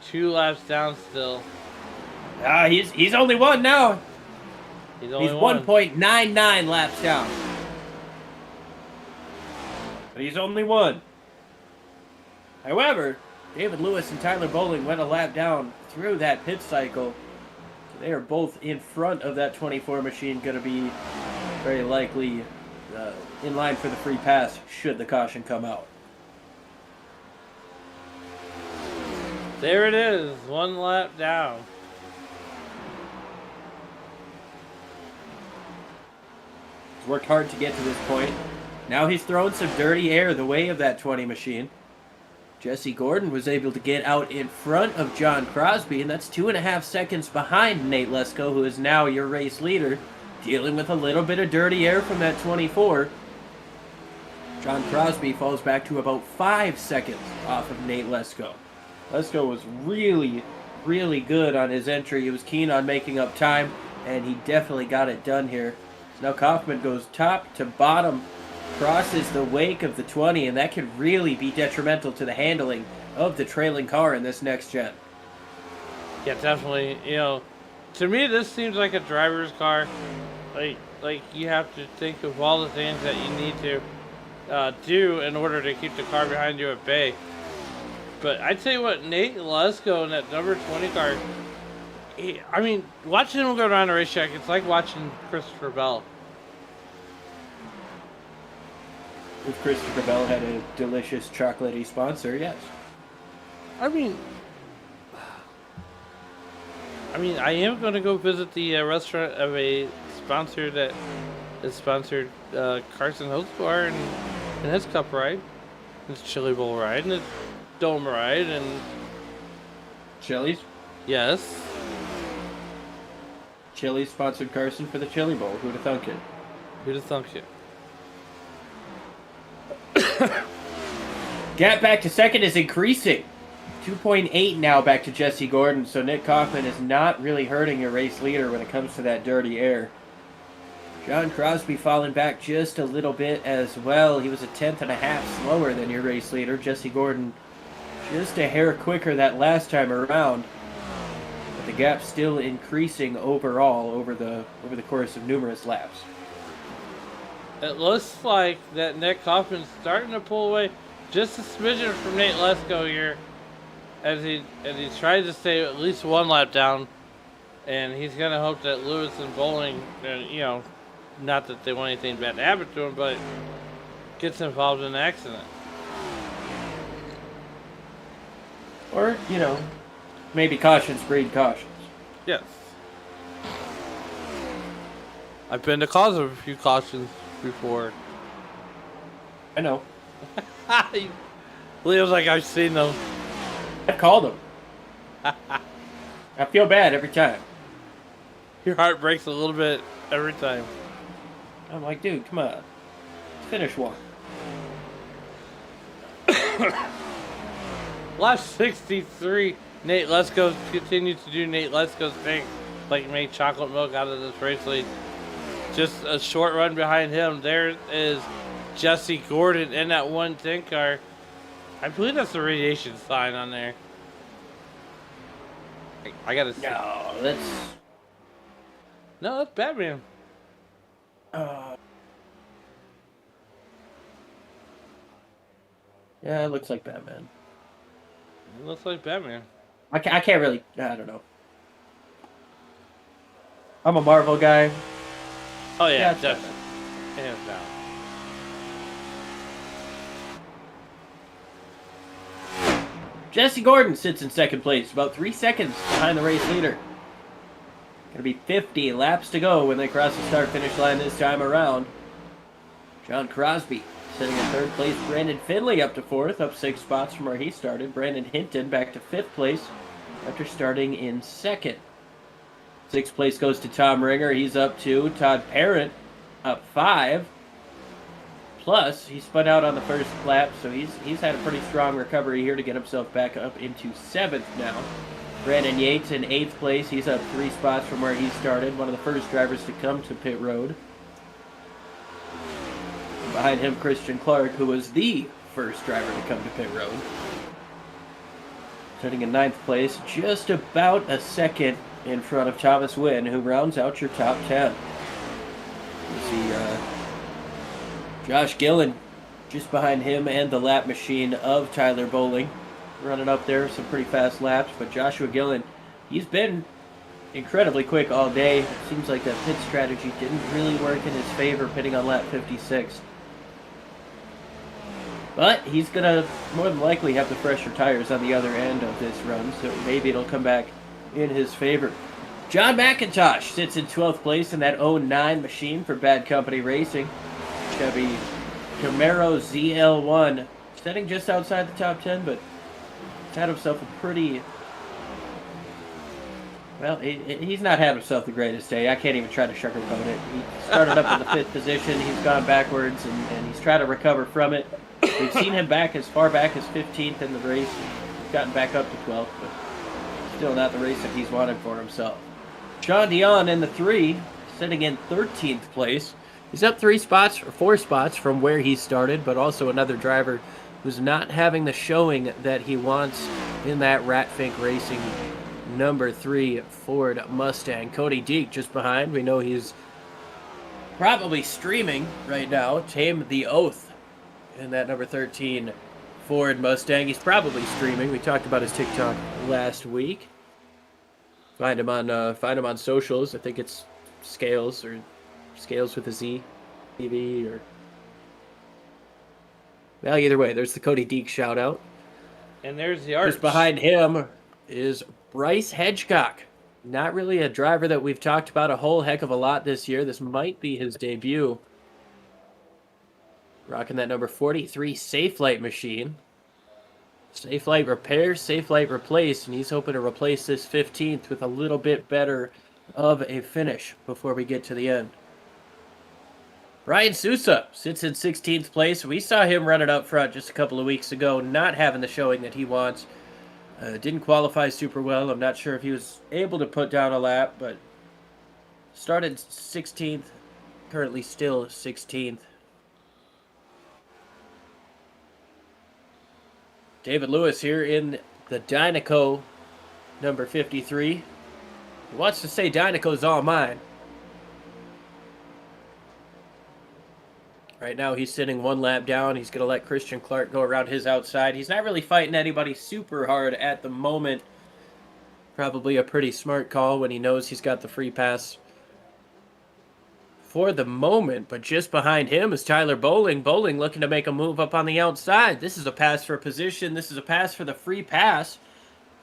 2 laps down still. He's only one now. He's only He's one. 1.99 laps down. But he's only one. However, David Lewis and Tyler Bowling went a lap down through that pit cycle. So they are both in front of that 24 machine, going to be very likely in line for the free pass should the caution come out. There it is, 1 lap down. He's worked hard to get to this point. Now he's throwing some dirty air the way of that 20 machine. Jesse Gordon was able to get out in front of John Crosby, and that's 2.5 seconds behind Nate Lesko, who is now your race leader, dealing with a little bit of dirty air from that 24. John Crosby falls back to about 5 seconds off of Nate Lesko. Lesko was really, really good on his entry. He was keen on making up time, and he definitely got it done here. So now Kaufman goes top to bottom, crosses the wake of the 20, and that could really be detrimental to the handling of the trailing car in this next gen. Yeah, definitely. You know, to me, this seems like a driver's car. Like you have to think of all the things that you need to do in order to keep the car behind you at bay. But I tell you what, Nate Lesko in that number 20 car, I mean, watching him go around the racetrack, it's like watching Christopher Bell. If Christopher Bell had a delicious chocolatey sponsor, yes. I mean, I am going to go visit the restaurant of a sponsor that has sponsored Carson Hope's bar and his cup ride, his chili bowl ride, and his dome ride, and Chili's? Yes. Chili's sponsored Carson for the chili bowl. Who'd have thunk it? Who'd have thunk it? Gap back to second is increasing. 2.8 now back to Jesse Gordon, so Nick Kaufman is not really hurting your race leader when it comes to that dirty air. John Crosby falling back just a little bit as well. He was a 10.5 slower than your race leader. Jesse Gordon just a hair quicker that last time around. But the gap's still increasing overall over the course of numerous laps. It looks like that Nick Kaufman's starting to pull away just a smidgen from Nate Lesko here, as he tries to stay at least one lap down, and he's gonna hope that Lewis and Bowling, you know, not that they want anything bad to happen to him, but gets involved in an accident. Or, you know, maybe cautions breed cautions. Yes. I've been the cause of a few cautions before. I know. Leo's like, I've seen them. I've called them. I feel bad every time. Your heart breaks a little bit every time. I'm like, dude, come on. Let's finish one. Lap 63, Nate Lesko continues to do Nate Lesko's thing, like make chocolate milk out of this race lead. Just a short run behind him. There is Jesse Gordon in that 110 car. I believe that's the radiation sign on there. I gotta see. No, that's Batman. Yeah, it looks like Batman. It looks like Batman. I can't really. I don't know. I'm a Marvel guy. Oh yeah, it's definitely. Hands down. Jesse Gordon sits in second place, about 3 seconds behind the race leader. Gonna be 50 laps to go when they cross the start-finish line this time around. John Crosby sitting in third place. Brandon Finley up to fourth, up 6 spots from where he started. Brandon Hinton back to fifth place after starting in second. Sixth place goes to Tom Ringer. He's up 2. Todd Parent up 5. Plus, he spun out on the first lap, so he's had a pretty strong recovery here to get himself back up into 7th now. Brandon Yates in 8th place. He's up 3 spots from where he started. One of the first drivers to come to pit road. Behind him, Christian Clark, who was the first driver to come to pit road. Sitting in 9th place, just about a second in front of Thomas Wynn, who rounds out your top 10. You see Josh Gillen just behind him and the lap machine of Tyler Bowling. Running up there, some pretty fast laps, but Joshua Gillen, he's been incredibly quick all day. It seems like that pit strategy didn't really work in his favor, pitting on lap 56. But he's going to more than likely have the fresher tires on the other end of this run, so maybe it'll come back in his favor. John McIntosh sits in 12th place in that 09 machine for Bad Company Racing. Chevy Camaro ZL1, sitting just outside the top 10, but he's had himself a pretty... Well, he's not had himself the greatest day. I can't even try to sugarcoat it. He started up in the 5th position. He's gone backwards, and he's trying to recover from it. We've seen him back as far back as 15th in the race. He's gotten back up to 12th, but still not the race that he's wanted for himself. Sean Dion in the 3, sitting in 13th place. He's up 3 spots, or 4 spots from where he started, but also another driver who's not having the showing that he wants in that Ratfink Racing number 3 Ford Mustang. Cody Deek just behind. We know he's probably streaming right now. Tame the Oath in that number 13 Ford Mustang. He's probably streaming. We talked about his TikTok last week. Find him on socials. I think it's Scales or Scales with a Z TV or... Well, either way, there's the Cody Deek shout out. And there's the arch. Just behind him is Bryce Hedgecock. Not really a driver that we've talked about a whole heck of a lot this year. This might be his debut. Rocking that number 43 Safe Light machine. Safe Light repair, Safe Light replace, and he's hoping to replace this 15th with a little bit better of a finish before we get to the end. Ryan Sousa sits in 16th place. We saw him running up front just a couple of weeks ago, not having the showing that he wants. Didn't qualify super well. I'm not sure if he was able to put down a lap, but started 16th, currently still 16th. David Lewis here in the Dynaco number 53. He wants to say Dynaco's all mine. Right now he's sitting 1 lap down. He's going to let Christian Clark go around his outside. He's not really fighting anybody super hard at the moment. Probably a pretty smart call when he knows he's got the free pass for the moment. But just behind him is Tyler Bowling. Bowling looking to make a move up on the outside. This is a pass for position. This is a pass for the free pass.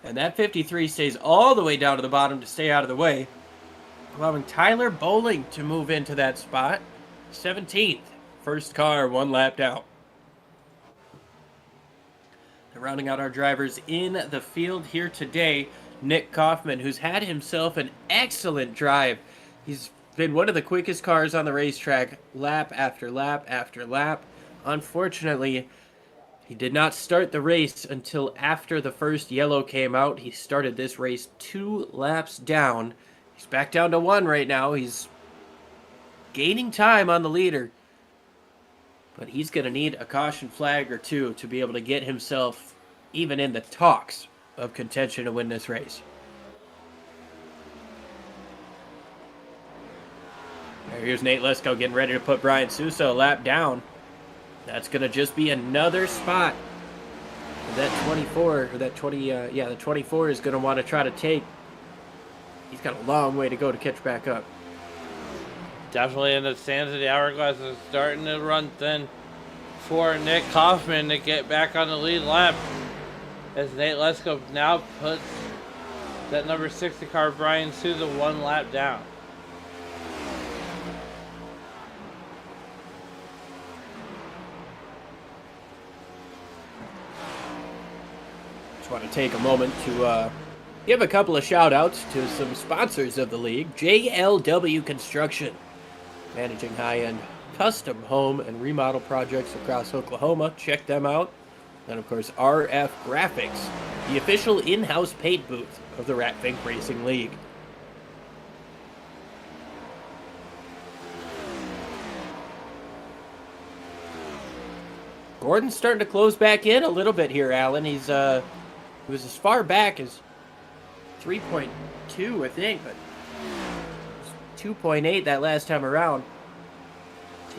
And that 53 stays all the way down to the bottom to stay out of the way, allowing Tyler Bowling to move into that spot. 17th. First car, 1 lap down. And rounding out our drivers in the field here today, Nick Kaufman, who's had himself an excellent drive. He's been one of the quickest cars on the racetrack, lap after lap after lap. Unfortunately, he did not start the race until after the first yellow came out. He started this race 2 laps down. He's back down to 1 right now. He's gaining time on the leader. But he's going to need a caution flag or 2 to be able to get himself even in the talks of contention to win this race. Here's Nate Lesko getting ready to put Brian Sousa a lap down. That's going to just be another spot that 24, or that 20, the 24 is going to want to try to take. He's got a long way to go to catch back up. Definitely in the sands of the hourglass is starting to run thin for Nick Kaufman to get back on the lead lap. As Nate Lesko now puts that number 60 car Brian Sousa 1 lap down. Just want to take a moment to give a couple of shout outs to some sponsors of the league. JLW Construction, managing high-end custom home and remodel projects across Oklahoma. Check them out. And of course, Graphix, the official in-house paint booth of the Ratfink Racing League. Gordon's starting to close back in a little bit here, Alan. He was as far back as 3.2, I think, but 2.8 that last time around.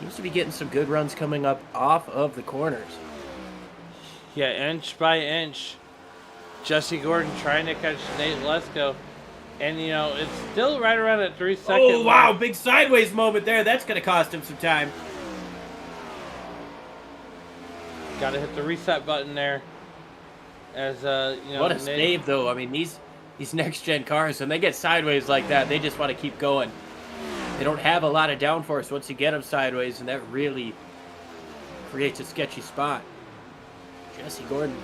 Seems to be getting some good runs coming up off of the corners. Yeah, inch by inch, Jesse Gordon trying to catch Nate Lesko. And, you know, it's still right around at 3 seconds. Oh, wow, big sideways moment there. That's going to cost him some time. Got to hit the reset button there. As, you know, what a save, though. I mean, these next-gen cars, when they get sideways like that, they just want to keep going. They don't have a lot of downforce once you get them sideways, and that really creates a sketchy spot. Jesse Gordon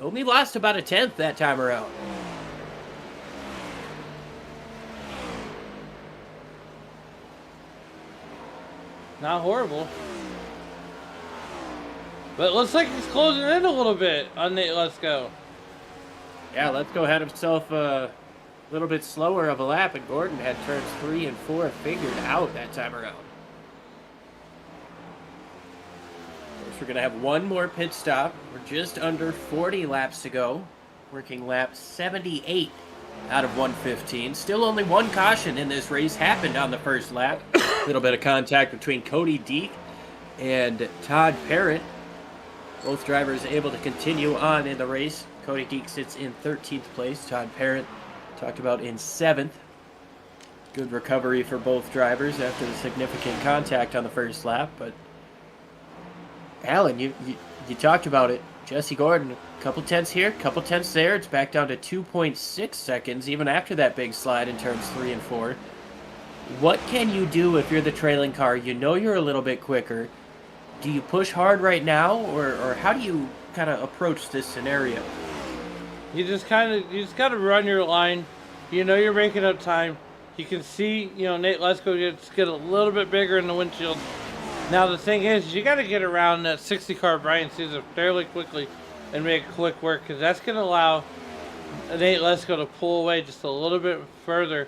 only lost about a tenth that time around. Not horrible. But it looks like he's closing in a little bit on Nate Lesko. Yeah, Lesko had himself a little bit slower of a lap, and Gordon had turns 3 and 4 figured out that time around. We're going to have one more pit stop. We're just under 40 laps to go. Working lap 78 out of 115. Still only one caution in this race happened on the first lap. A little bit of contact between Cody Deek and Todd Parrott. Both drivers able to continue on in the race. Cody Deek sits in 13th place. Todd Parrott talked about in 7th. Good recovery for both drivers after the significant contact on the first lap, but Alan, you talked about it. Jesse Gordon, a couple tenths here, couple tenths there. It's back down to 2.6 seconds, even after that big slide in turns 3 and 4. What can you do if you're the trailing car? You know you're a little bit quicker. Do you push hard right now, or how do you kind of approach this scenario? You just got to run your line. You know you're making up time. You can see, Nate Lesko get a little bit bigger in the windshield. Now the thing is, you got to get around that 60 car Brian Sousa fairly quickly and make quick work, because that's going to allow Nate Lesko to pull away just a little bit further.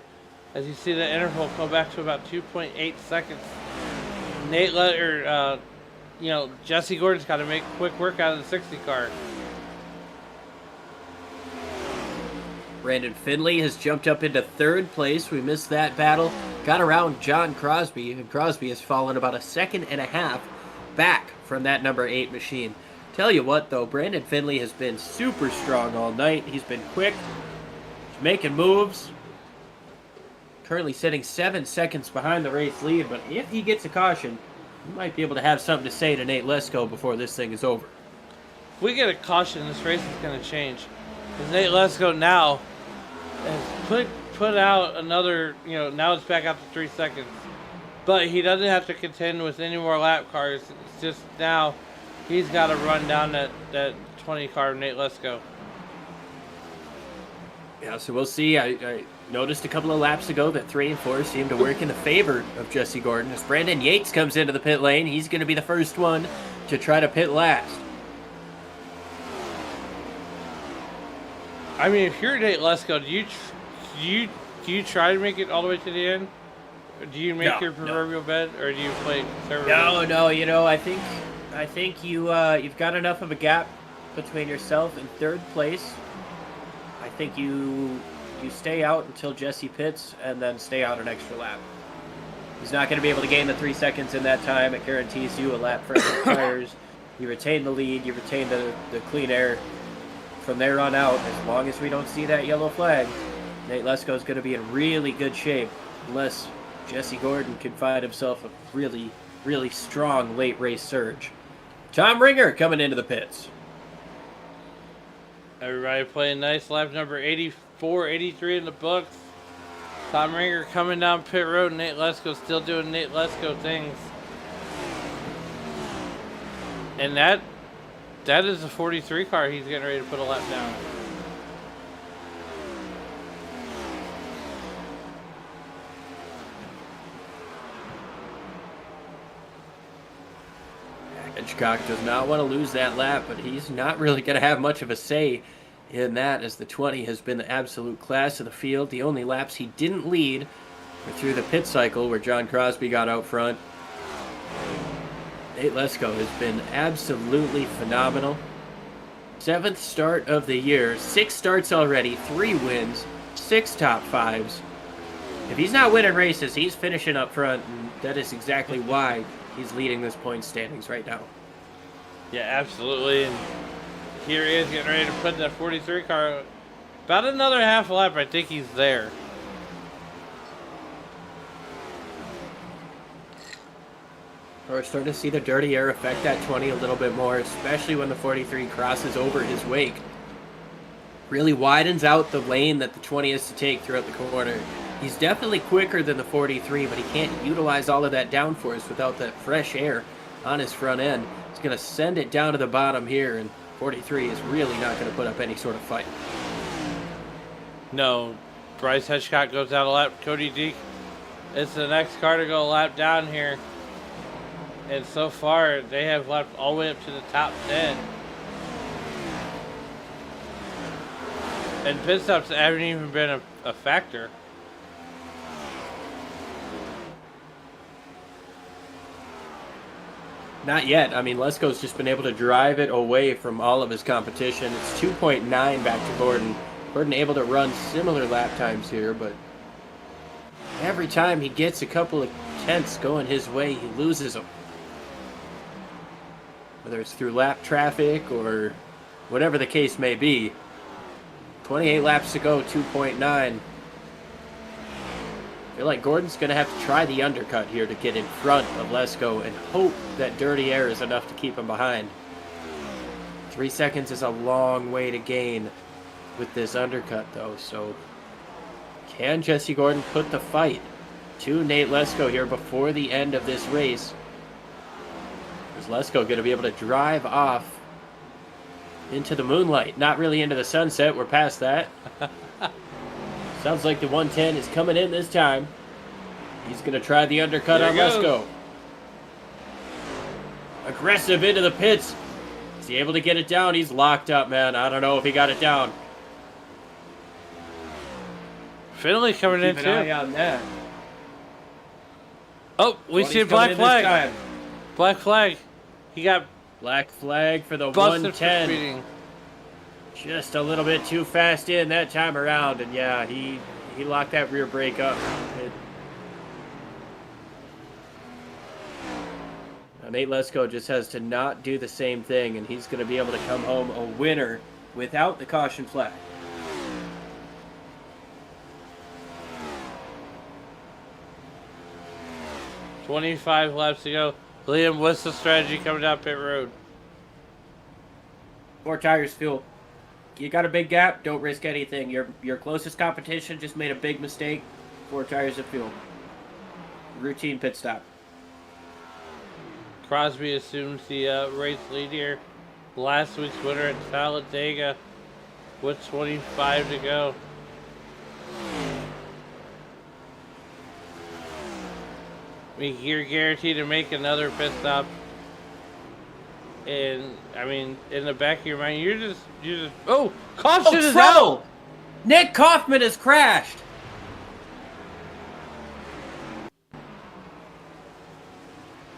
As you see the interval go back to about 2.8 seconds. Jesse Gordon's got to make quick work out of the 60 car. Brandon Finley has jumped up into 3rd place. We missed that battle. Got around John Crosby, and Crosby has fallen about a second and a half back from that number 8 machine. Tell you what, though, Brandon Finley has been super strong all night. He's been quick. He's making moves. Currently sitting 7 seconds behind the race lead, but if he gets a caution, he might be able to have something to say to Nate Lesko before this thing is over. If we get a caution, this race is going to change. Because Nate Lesko now has put out another, now it's back out to 3 seconds. But he doesn't have to contend with any more lap cars. It's just now he's got to run down that 20 car Nate Lesko. Yeah, so we'll see. I noticed a couple of laps ago that 3 and 4 seemed to work in the favor of Jesse Gordon. As Brandon Yates comes into the pit lane, he's going to be the first one to try to pit last. I mean, if you're Nate Lesko, do you try to make it all the way to the end? Or do you make your proverbial bed, or do you play conservative? No. I think you've got enough of a gap between yourself and 3rd place. I think you stay out until Jesse pits, and then stay out an extra lap. He's not going to be able to gain the 3 seconds in that time. It guarantees you a lap for extra tires. You retain the lead. You retain the clean air. From there on out, as long as we don't see that yellow flag, Nate Lesko is going to be in really good shape, unless Jesse Gordon can find himself a really, really strong late race surge. Tom Ringer coming into the pits. Everybody playing nice. Lap number 84, 83 in the books. Tom Ringer coming down pit road. Nate Lesko still doing Nate Lesko things. And that is the 43 car he's getting ready to put a lap down. Hitchcock does not want to lose that lap, but he's not really going to have much of a say in that, as the 20 has been the absolute class of the field. The only laps he didn't lead were through the pit cycle, where John Crosby got out front. Nate Lesko has been absolutely phenomenal. 7th start of the year, 6 starts already, 3 wins, 6 top 5s. If he's not winning races, he's finishing up front, and that is exactly why he's leading this point standings right now. Yeah, absolutely. And here he is getting ready to put that 43 car. About another half lap, I think he's there. We're starting to see the dirty air affect that 20 a little bit more, especially when the 43 crosses over his wake. Really widens out the lane that the 20 has to take throughout the corner. He's definitely quicker than the 43, but he can't utilize all of that downforce without that fresh air on his front end. He's going to send it down to the bottom here, and 43 is really not going to put up any sort of fight. No, Bryce Hedgecock goes out a lap. Cody Deek is the next car to go a lap down here. And so far, they have lapped all the way up to the top 10. And pit stops haven't even been a factor. Not yet. I mean, Lesko's just been able to drive it away from all of his competition. It's 2.9 back to Gordon. Gordon able to run similar lap times here, but every time he gets a couple of tenths going his way, he loses them. Whether it's through lap traffic or whatever the case may be. 28 laps to go, 2.9. I feel like Gordon's going to have to try the undercut here to get in front of Lesko and hope that dirty air is enough to keep him behind. 3 seconds is a long way to gain with this undercut, though, so can Jesse Gordon put the fight to Nate Lesko here before the end of this race? Is Lesko going to be able to drive off into the moonlight? Not really into the sunset. We're past that. Sounds like the 110 is coming in this time. He's going to try the undercut on Lesko. Aggressive into the pits. Is he able to get it down? He's locked up, man. I don't know if he got it down. Finley coming in, too. Keep an eye on that. Oh, we see a black flag. Black flag. He got black flag for the busted 110. for speeding. Just a little bit too fast in that time around, and yeah, he locked that rear brake up. Now Nate Lesko just has to not do the same thing, and he's going to be able to come home a winner without the caution flag. $25 laps to go. Liam, what's the strategy coming down pit road? 4 tires, fuel. You got a big gap, don't risk anything. Your closest competition just made a big mistake. 4 tires of fuel. Routine pit stop. Crosby assumes the race lead here. Last week's winner at Talladega with 25 to go. I mean, you're guaranteed to make another pit stop. And, I mean, in the back of your mind, you're just oh, caution is out! Nick Kaufman has crashed!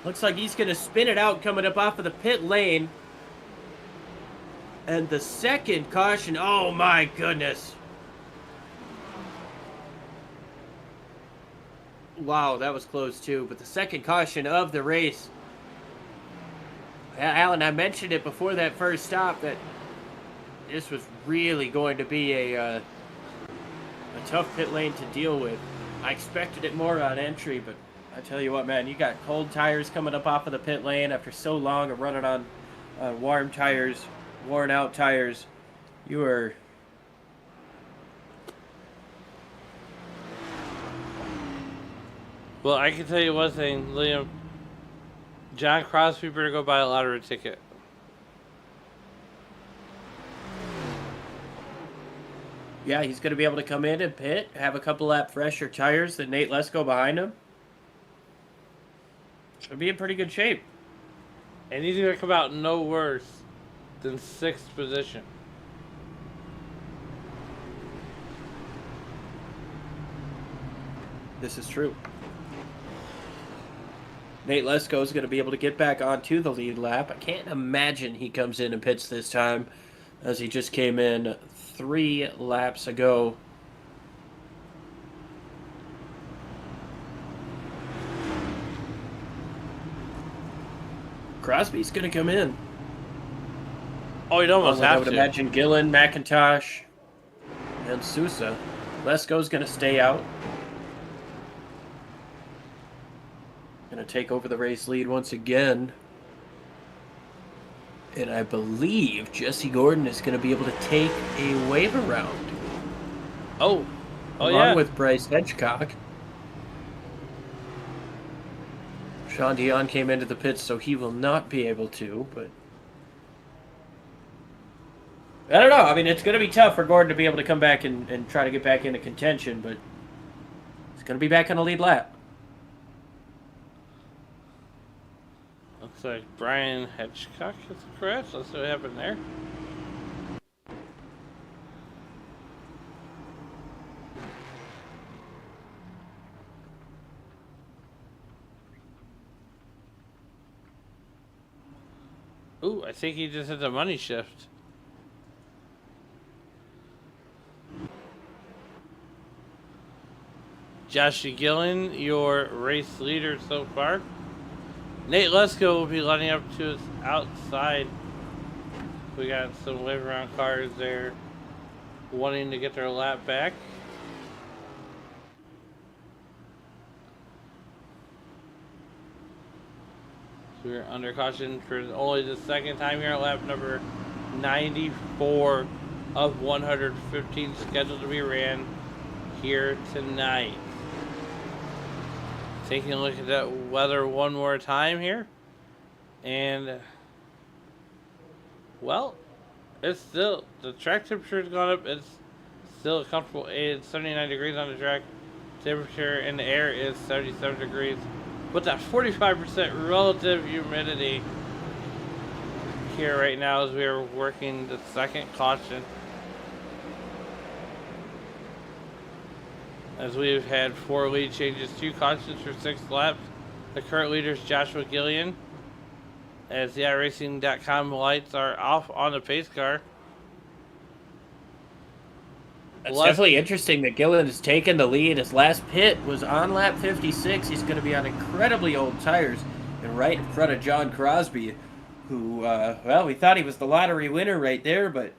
Looks like he's going to spin it out coming up off of the pit lane. And the second caution, oh my goodness. Wow, that was close too. But the second caution of the race. Alan, I mentioned it before that first stop that this was really going to be a tough pit lane to deal with. I expected it more on entry, but I tell you what, man, you got cold tires coming up off of the pit lane after so long of running on warm tires, worn out tires. You are... Well, I can tell you one thing, Liam. John Crosby better go buy a lottery ticket. Yeah, he's going to be able to come in and pit, have a couple lap fresher tires than Nate Lesko behind him. Should be in pretty good shape. And he's going to come out no worse than 6th position. This is true. Nate Lesko is going to be able to get back onto the lead lap. I can't imagine he comes in and pits this time, as he just came in 3 laps ago. Crosby's going to come in. Oh, you'd almost have I would to. imagine Gillen, McIntosh, and Sousa. Lesko's going to stay out. Going to take over the race lead once again. And I believe Jesse Gordon is going to be able to take a wave around. Oh, along yeah. with Bryce Hedgecock. Sean Dion came into the pits, so he will not be able to, but I don't know. I mean, it's going to be tough for Gordon to be able to come back and try to get back into contention, but he's going to be back on the lead lap. Looks like Brian Hitchcock is correct. Let's see what happened there. Ooh, I think he just hit the money shift. Josh Gillen, your race leader so far. Nate Lesko will be lining up to us outside. We got some wave around cars there wanting to get their lap back. So we're under caution for only the second time here at lap number 94 of 115 scheduled to be ran here tonight. Taking a look at that weather one more time here. And, well, it's still, the track temperature has gone up. It's still a comfortable 79 degrees on the track. Temperature in the air is 77 degrees. With that 45% relative humidity here right now as we are working the second caution. As we've had 4 lead changes, 2 cautions for 6 laps. The current leader is Joshua Gillian. As the iRacing.com lights are off on the pace car. It's definitely interesting that Gillen has taken the lead. His last pit was on lap 56. He's going to be on incredibly old tires and right in front of John Crosby, who, well, we thought he was the lottery winner right there, but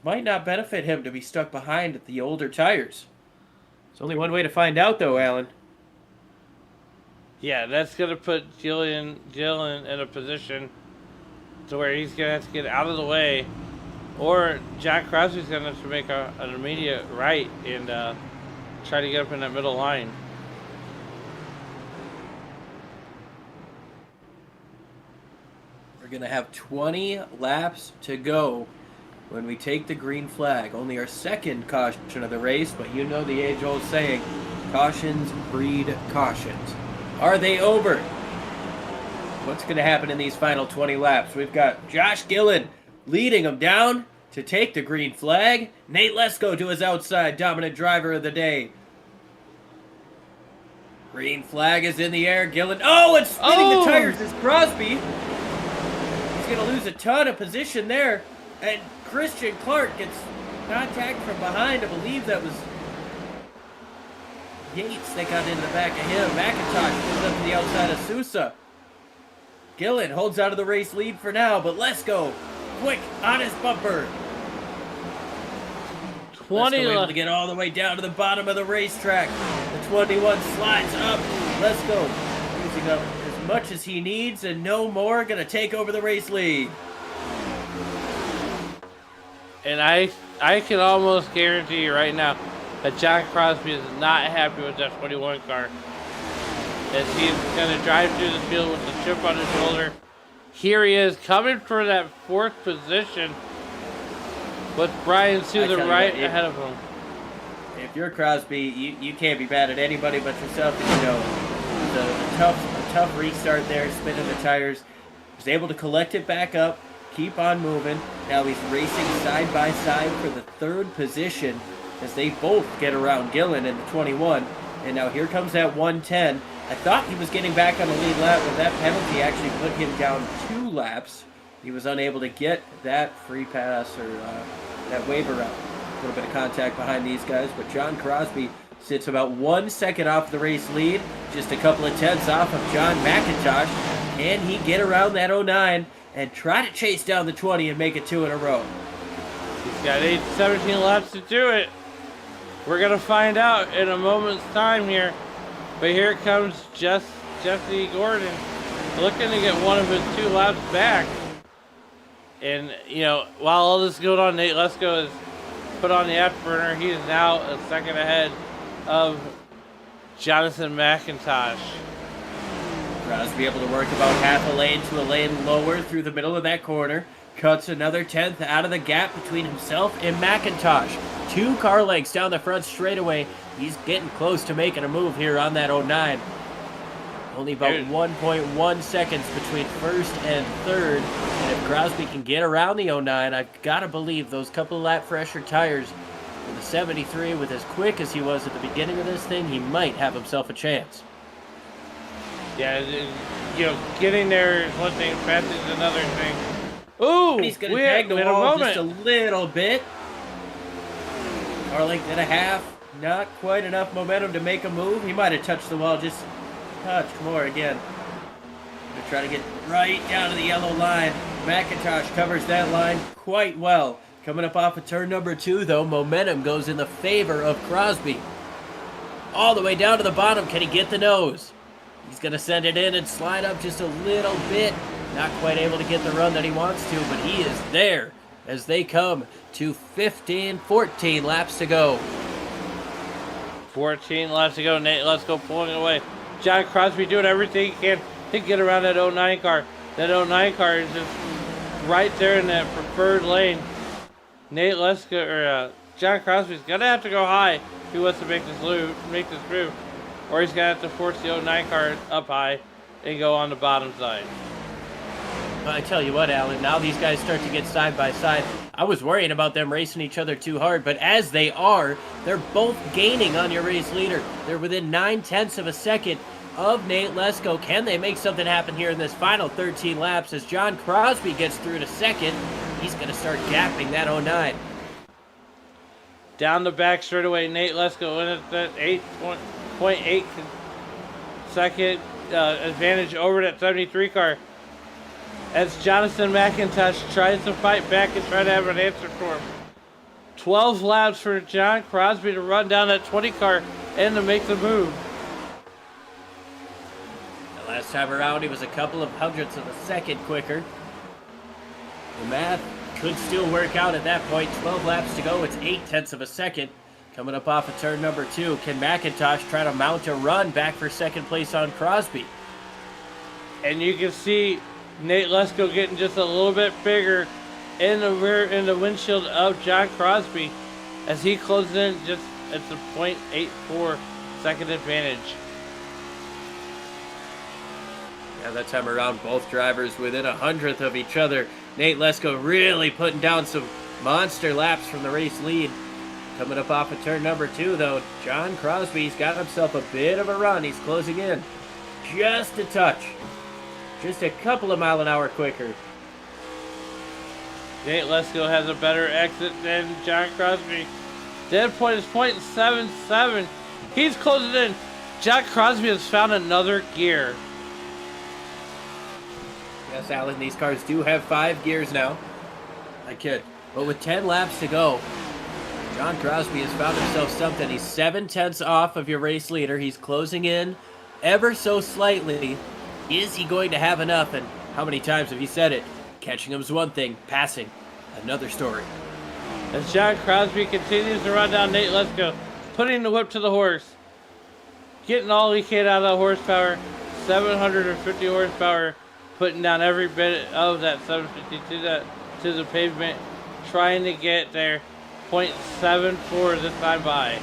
might not benefit him to be stuck behind at the older tires. There's only one way to find out, though, Alan. Yeah, that's going to put Gillen in a position to where he's going to have to get out of the way. Or Jack Crosby's going to have to make an immediate right and try to get up in that middle line. We're going to have 20 laps to go when we take the green flag. Only our second caution of the race, but you know the age-old saying, cautions breed cautions. Are they over? What's going to happen in these final 20 laps? We've got Josh Gillen leading them down to take the green flag. Nate Lesko to his outside, dominant driver of the day. Green flag is in the air. Gillen, and spinning the tires is Crosby. He's going to lose a ton of position there. And Christian Clark gets contact from behind. I believe that was Yates that got into the back of him. McIntosh goes up to the outside of Sousa. Gillen holds out of the race lead for now, but Lesko quick on his bumper. 20 Lesko able to get all the way down to the bottom of the racetrack. The 21 slides up. Lesko using up as much as he needs and no more. Going to take over the race lead. And I can almost guarantee you right now that John Crosby is not happy with that 21 car. As he's going to drive through the field with the chip on his shoulder. Here he is coming for that 4th position with Brian to the right ahead of him. If you're Crosby, you can't be mad at anybody but yourself. You know, a tough restart there, spinning the tires. Was able to collect it back up, keep on moving. Now he's racing side by side for the 3rd position as they both get around Gillen in the 21. And now here comes that 110. I thought he was getting back on the lead lap, but that penalty actually put him down 2 laps. He was unable to get that free pass or that waiver route. A little bit of contact behind these guys, but John Crosby sits about 1 second off the race lead, just a couple of tenths off of John McIntosh. Can he get around that 09 and try to chase down the 20 and make it 2 in a row? He's got 17 laps to do it. We're going to find out in a moment's time here. But here comes Jesse Gordon looking to get one of his 2 laps back. And, you know, while all this is going on, Nate Lesko is put on the afterburner. He is now a second ahead of Jonathan McIntosh. Crosby able to work about half a lane to a lane lower through the middle of that corner. Cuts another 10th out of the gap between himself and McIntosh. 2 car lengths down the front straightaway. He's getting close to making a move here on that 09. Only about 1.1 seconds between first and third. And if Crosby can get around the 09, I've got to believe those couple of lap fresher tires with the 73, with as quick as he was at the beginning of this thing, he might have himself a chance. Yeah, you know, getting there is one thing, fast is another thing. Ooh, And he's going to tag the wall just a moment. little bit. Car length and a half. Not quite enough momentum to make a move. He might have touched the wall just a touch more again. Going to try to get right down to the yellow line. McIntosh covers that line quite well. Coming up off of turn number 2, though, momentum goes in the favor of Crosby. All the way down to the bottom. Can he get the nose? He's going to send it in and slide up just a little bit. Not quite able to get the run that he wants to, but he is there as they come to 14 laps to go. 14 laps to go. Nate Lesko pulling away. John Crosby doing everything he can to get around that 09 car. That 09 car is just right there in that preferred lane. Nate Lesko, or John Crosby's gonna have to go high if he wants to make this through, or he's gonna have to force the 09 car up high and go on the bottom side. But I tell you what, Alan, now these guys start to get side by side. I was worrying about them racing each other too hard, but as they are, they're both gaining on your race leader. They're within 9/10 of a second of Nate Lesko. Can they make something happen here in this final 13 laps as John Crosby gets through to second? He's going to start gapping that 09. Down the back straightaway, Nate Lesko in at that 8.8 second advantage over that 73 car. As Jonathan McIntosh tries to fight back and try to have an answer for him. 12 laps for John Crosby to run down that 20 car and to make the move. The last time around, he was a couple of hundredths of a second quicker. The math could still work out at that point. 12 laps to go. It's 8/10 of a second. Coming up off of turn number 2. Can McIntosh try to mount a run back for second place on Crosby? And you can see Nate Lesko getting just a little bit bigger in the windshield of John Crosby as he closes in just at the 0.84 second advantage. Yeah, that time around, both drivers within 100th of each other. Nate Lesko really putting down some monster laps from the race lead. Coming up off of turn number 2, though, John Crosby's got himself a bit of a run. He's closing in just a touch. Just a couple of mile-an-hour quicker. Nate Lesko has a better exit than John Crosby. Dead point is 0.77. He's closing in. John Crosby has found another gear. Yes, Alan, these cars do have 5 gears now. I kid. But with 10 laps to go, John Crosby has found himself something. He's 7/10 off of your race leader. He's closing in ever so slightly. Is he going to have enough? And how many times have you said it? Catching him's one thing, passing another story. As John Crosby continues to run down Nate Lesko, putting the whip to the horse. Getting all he can out of that horsepower. 750 horsepower. Putting down every bit of that 750 to the pavement. Trying to get there. 0.74 this time by.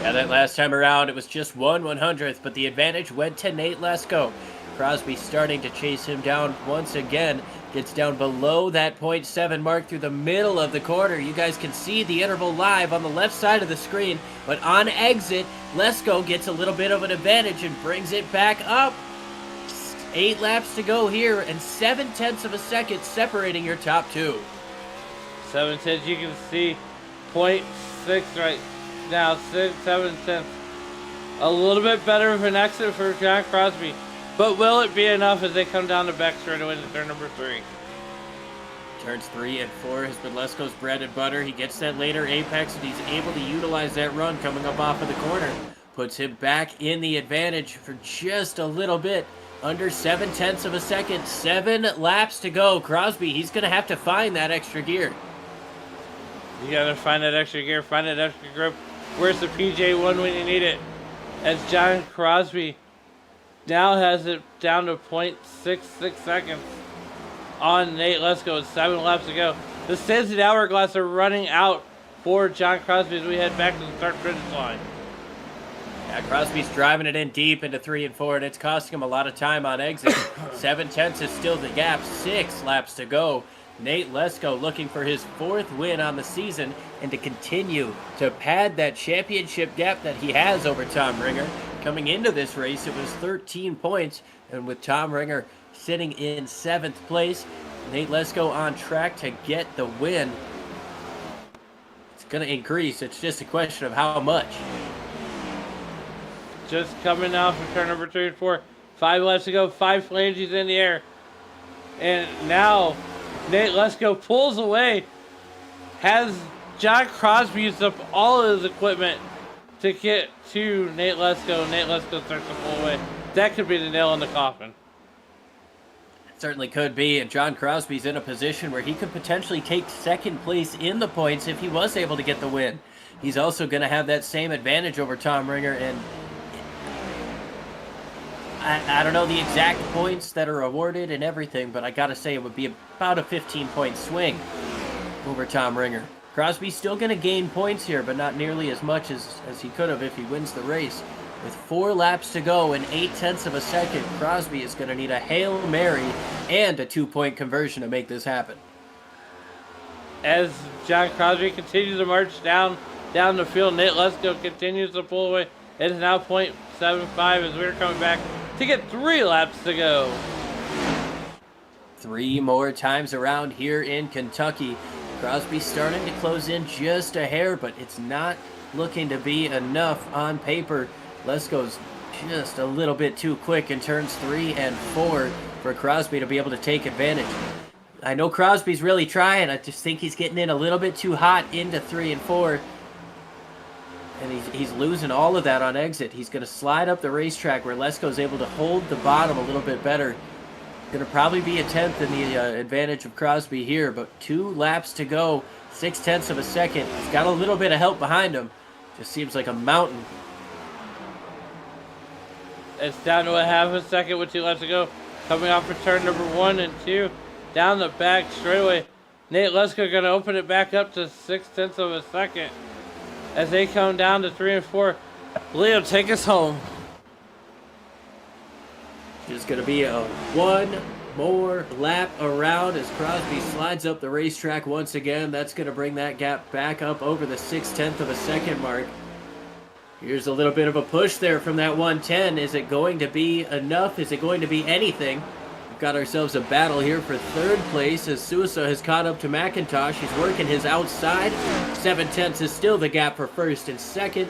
Yeah, that last time around, it was just 1/100th, but the advantage went to Nate Lesko. Crosby starting to chase him down once again. Gets down below that 0.7 mark through the middle of the corner. You guys can see the interval live on the left side of the screen, but on exit, Lesko gets a little bit of an advantage and brings it back up. 8 laps to go here, and 7/10 of a second separating your top 2. 7/10, you can see 0.6 right now, 7/10. A little bit better of an exit for John Crosby, but will it be enough as they come down the back straightaway to turn number 3? Turns 3 and 4 has been Lesko's bread and butter. He gets that later apex, and he's able to utilize that run coming up off of the corner. Puts him back in the advantage for just a little bit. Under 7/10 of a second. 7 laps to go. Crosby, he's going to have to find that extra gear. You gotta find that extra gear, find that extra grip. Where's the PJ1 when you need it? As John Crosby now has it down to 0.66 seconds on Nate Lesko with 7 laps to go. The Stanson hourglass are running out for John Crosby as we head back to the start-finish line. Yeah, Crosby's driving it in deep into 3 and 4, and it's costing him a lot of time on exit. 7/10 is still the gap. 6 laps to go. Nate Lesko looking for his 4th win on the season and to continue to pad that championship gap that he has over Tom Ringer. Coming into this race, it was 13 points, and with Tom Ringer sitting in 7th place, Nate Lesko on track to get the win. It's going to increase. It's just a question of how much. Just coming out from turn number 3 and 4. 5 laps to go, 5 flanges in the air. And now Nate Lesko pulls away. Has John Crosby used up all of his equipment to get to Nate Lesko. Nate Lesko starts to pull away. That could be the nail in the coffin. Certainly could be, and John Crosby's in a position where he could potentially take 2nd place in the points if he was able to get the win. He's also going to have that same advantage over Tom Ringer, and I don't know the exact points that are awarded and everything, but I got to say it would be about a 15-point swing over Tom Ringer. Crosby's still going to gain points here, but not nearly as much as he could have if he wins the race. With 4 laps to go and 0.8 of a second, Crosby is going to need a Hail Mary and a 2-point conversion to make this happen. As John Crosby continues to march down the field, Nate Lesko continues to pull away. It is now 0.75 as we're coming back to get 3 laps to go. 3 more times around here in Kentucky. Crosby starting to close in just a hair, but it's not looking to be enough on paper. Lesko's just a little bit too quick in turns 3 and 4 for Crosby to be able to take advantage. I know Crosby's really trying. I just think he's getting in a little bit too hot into 3 and 4. And he's losing all of that on exit. He's going to slide up the racetrack where Lesko's able to hold the bottom a little bit better. Going to probably be a 10th in the advantage of Crosby here, but 2 laps to go, 0.6 of a second. He's got a little bit of help behind him. Just seems like a mountain. It's down to a half a second with 2 laps to go. Coming off for turn number 1 and 2. Down the back straightaway. Nate Lesko going to open it back up to 0.6 of a second. As they come down to 3 and 4. Leo, take us home. It's going to be a 1 more lap around as Crosby slides up the racetrack once again. That's going to bring that gap back up over the 0.6 of a second mark. Here's a little bit of a push there from that 110. Is it going to be enough? Is it going to be anything? We've got ourselves a battle here for 3rd place as Sousa has caught up to McIntosh. He's working his outside. 0.7 is still the gap for 1st and 2nd.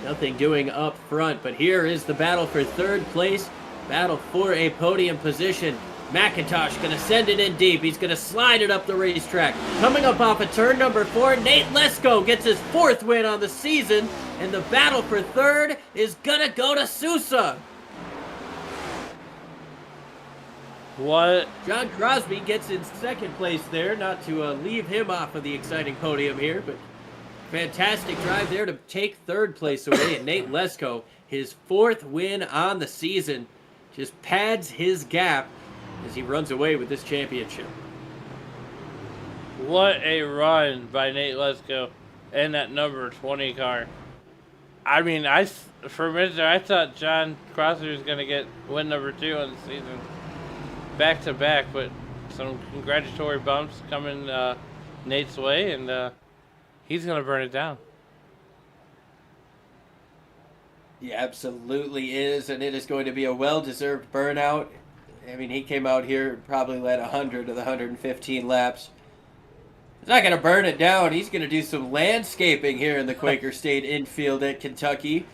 Nothing doing up front, but here is the battle for 3rd place. Battle for a podium position. McIntosh going to send it in deep. He's going to slide it up the racetrack. Coming up off of turn number 4, Nate Lesko gets his 4th win on the season. And the battle for 3rd is going to go to Sousa. What? John Crosby gets in 2nd place there. Not to leave him off of the exciting podium here, but fantastic drive there to take 3rd place away. And Nate Lesko, his 4th win on the season, just pads his gap as he runs away with this championship. What a run by Nate Lesko and that number 20 car. I mean, for a minute there, I thought John Crosby was going to get win number 2 on the season. Back to back, but some congratulatory bumps coming Nate's way, and he's going to burn it down. He absolutely is, and it is going to be a well-deserved burnout. I mean, he came out here, probably led 100 of the 115 laps. He's not going to burn it down. He's going to do some landscaping here in the Quaker State infield at Kentucky.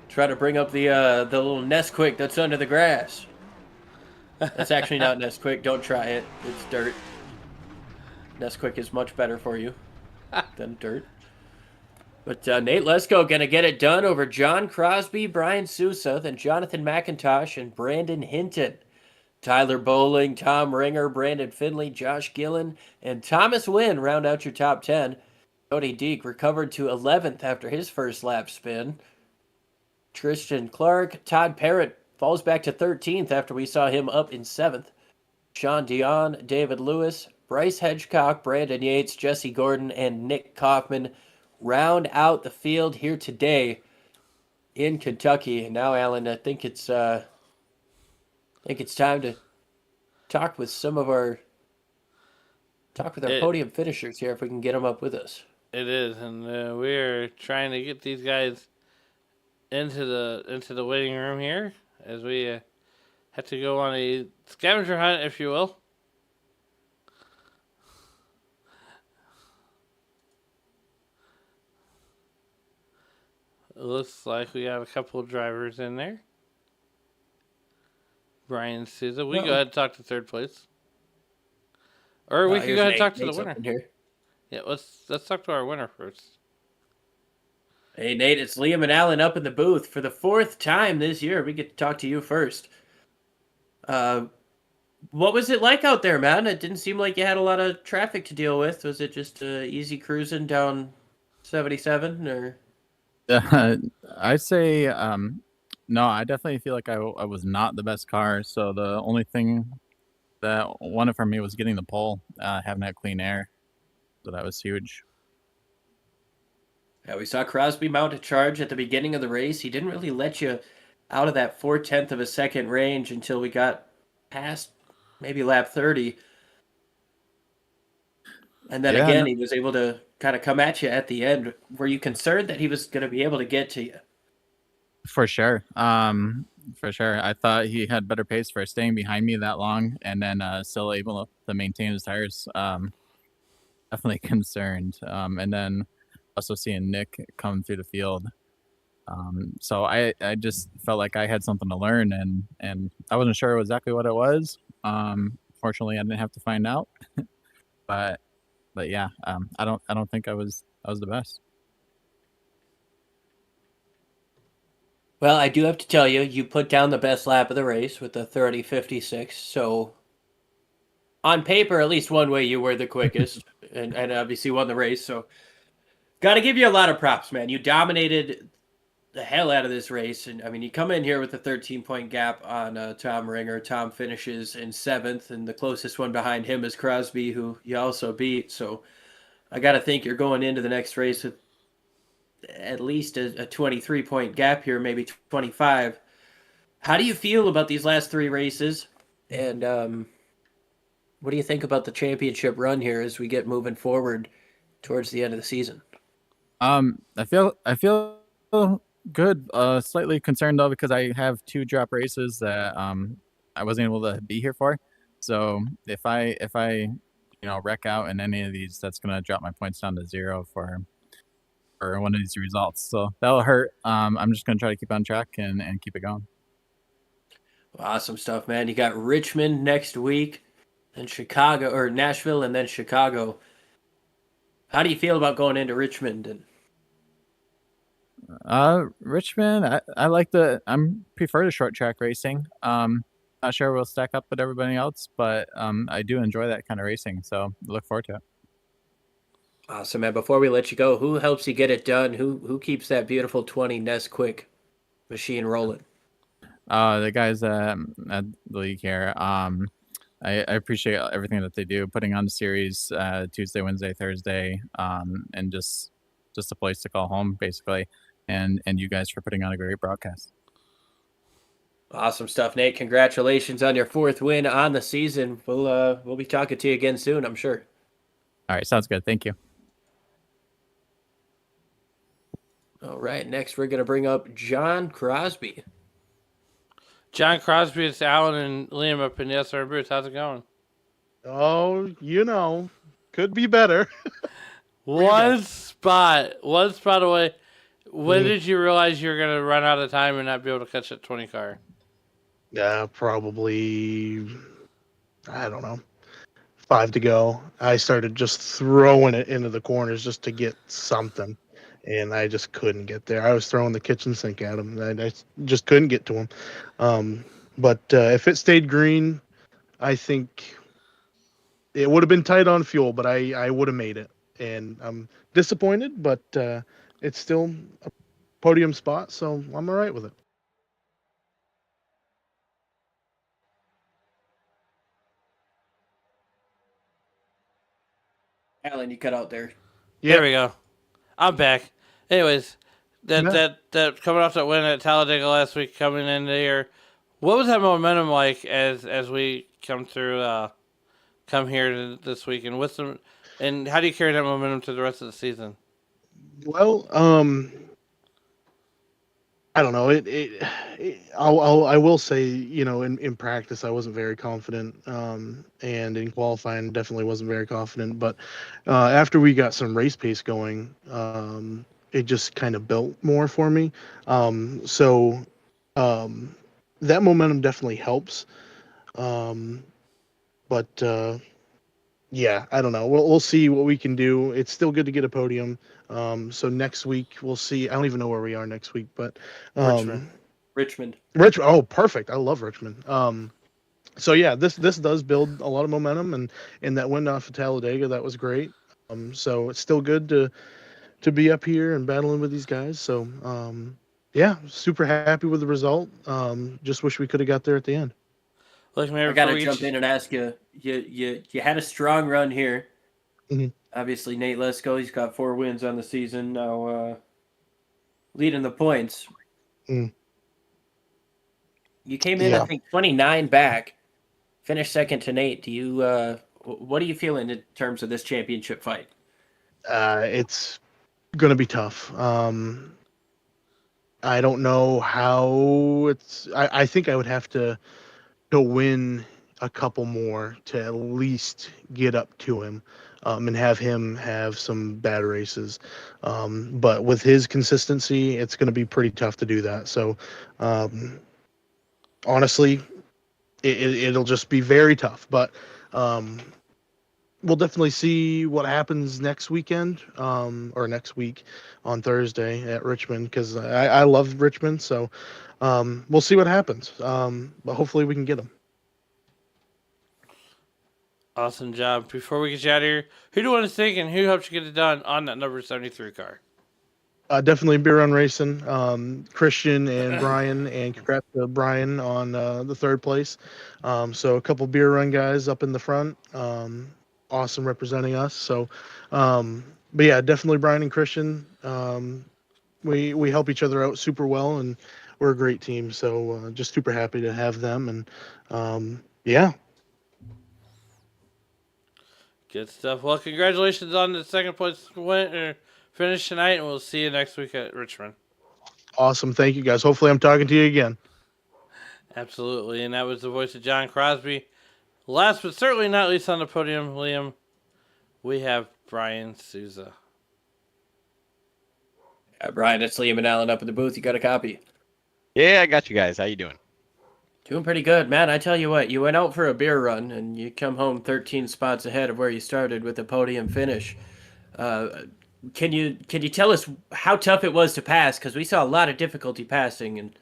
Try to bring up the little Nesquik that's under the grass. That's actually not Nesquik. Don't try it. It's dirt. Nesquik is much better for you than dirt. But Nate Lesko going to get it done over John Crosby, Brian Sousa, then Jonathan McIntosh, and Brandon Hinton. Tyler Bowling, Tom Ringer, Brandon Finley, Josh Gillen, and Thomas Wynn round out your top 10. Cody Deek recovered to 11th after his first lap spin. Christian Clark. Todd Parrott falls back to 13th after we saw him up in 7th. Sean Dion, David Lewis, Bryce Hedgecock, Brandon Yates, Jesse Gordon, and Nick Kaufman round out the field here today in Kentucky. And now, Alan, I think it's time to talk with our podium finishers here if we can get them up with us. It is, and we're trying to get these guys into the waiting room here as we have to go on a scavenger hunt, if you will. It looks like we have a couple of drivers in there. Brian Souza. We go ahead and talk to third place. Or we can go ahead and talk to the winner. Here. Yeah, let's talk to our winner first. Hey, Nate, it's Liam and Alan up in the booth for the 4th time this year. We get to talk to you first. What was it like out there, man? It didn't seem like you had a lot of traffic to deal with. Was it just easy cruising down 77? Or I'd say no, I definitely feel like I was not the best car. So the only thing that won it for me was getting the pole, having that clean air. So that was huge. Yeah, we saw Crosby mount a charge at the beginning of the race. He didn't really let you out of that 4/10 of a second range until we got past maybe lap 30. And then again, he was able to kind of come at you at the end. Were you concerned that he was going to be able to get to you? For sure. For sure. I thought he had better pace for staying behind me that long and then still able to maintain his tires. Definitely concerned. And then also seeing Nick come through the field. So I just felt like I had something to learn and I wasn't sure exactly what it was. Fortunately, I didn't have to find out. but yeah, I don't think I was the best. Well, I do have to tell you, you put down the best lap of the race with the 30:56. So on paper, at least one way, you were the quickest and obviously won the race. So got to give you a lot of props, man. You dominated the hell out of this race. And I mean, you come in here with a 13-point gap on Tom Ringer. Tom finishes in 7th, and the closest one behind him is Crosby, who you also beat. So I got to think you're going into the next race with at least a 23-point gap here, maybe 25. How do you feel about these last 3 races? And what do you think about the championship run here as we get moving forward towards the end of the season? I feel good. Slightly concerned though because I have 2 drop races that I wasn't able to be here for. So if I wreck out in any of these, that's gonna drop my points down to 0 for one of these results. So that'll hurt. I'm just gonna try to keep on track and keep it going. Awesome stuff, man. You got Richmond next week, and Chicago or Nashville, and then Chicago. How do you feel about going into Richmond? Richmond, I like prefer the short track racing. Not sure we'll stack up with everybody else, but I do enjoy that kind of racing, so look forward to it. Awesome, man. Before we let you go, who helps you get it done? Who keeps that beautiful 20 Nesquik machine rolling? The guys at the league here. I appreciate everything that they do, putting on the series Tuesday, Wednesday, Thursday, and just a place to call home, basically. And you guys for putting on a great broadcast. Awesome stuff, Nate. Congratulations on your 4th win on the season. We'll be talking to you again soon, I'm sure. All right, sounds good. Thank you. All right, next we're going to bring up John Crosby. John Crosby, it's Alan and Liam up in the SRM booth. How's it going? Oh, could be better. One spot away. When did you realize you were going to run out of time and not be able to catch that 20 car? Yeah, probably, I don't know, 5 to go. I started just throwing it into the corners just to get something, and I just couldn't get there. I was throwing the kitchen sink at him, and I just couldn't get to him. But if it stayed green, I think it would have been tight on fuel, but I would have made it. And I'm disappointed, but it's still podium spot, so I'm all right with it. Alan, you cut out there. There we go. I'm back. Anyways, Yeah. that coming off that win at Talladega last week, coming in here, what was that momentum like as we come through, come here this week, and and how do you carry that momentum to the rest of the season? Well, I don't know. I will say, in practice, I wasn't very confident, and in qualifying, definitely wasn't very confident. But after we got some race pace going, it just kind of built more for me. So that momentum definitely helps. Um, but yeah, I don't know. We'll see what we can do. It's still good to get a podium. So next week we'll see. I don't even know where we are next week, but Richmond. Richmond. Oh, perfect. I love Richmond. So yeah, this does build a lot of momentum, and that win off of Talladega, that was great. So it's still good to be up here and battling with these guys. So yeah, super happy with the result. Just wish we could have got there at the end. Look, man, I got to jump in and ask you. You had a strong run here. Mhm. Obviously, Nate Lesko, he's got 4 wins on the season now, leading the points. Mm. You came in, I Yeah. think, 29 back, finished second to Nate. Do you? What are you feeling in terms of this championship fight? It's gonna be tough. I don't know how it's. I think I would have to win a couple more to at least get up to him, and have him have some bad races. But with his consistency, it's going to be pretty tough to do that. So, honestly, it'll just be very tough. But we'll definitely see what happens next weekend, or next week on Thursday at Richmond, because I love Richmond. So we'll see what happens. But hopefully we can get them. awesome job. Before we get you out of here, who do you want to thank and who helped you get it done on that number 73 car? Definitely Beer Run Racing, Christian and Brian, and congrats to Brian on the third place. So a couple Beer Run guys up in the front, awesome representing us. So, but yeah, definitely Brian and Christian. We help each other out super well, and we're a great team. So just super happy to have them, and yeah. Good stuff. Well, congratulations on the second place finish tonight, and we'll see you next week at Richmond. Awesome. Thank you guys. Hopefully I'm talking to you again. Absolutely. And that was the voice of John Crosby. Last but certainly not least on the podium, Liam, we have Brian Souza. Brian, it's Liam and Alan up in the booth. You got a copy? Yeah, I got you guys. How you doing? Doing pretty good, man. I tell you what, you went out for a beer run and you come home 13 spots ahead of where you started with a podium finish. Can you tell us how tough it was to pass? Because we saw a lot of difficulty passing, and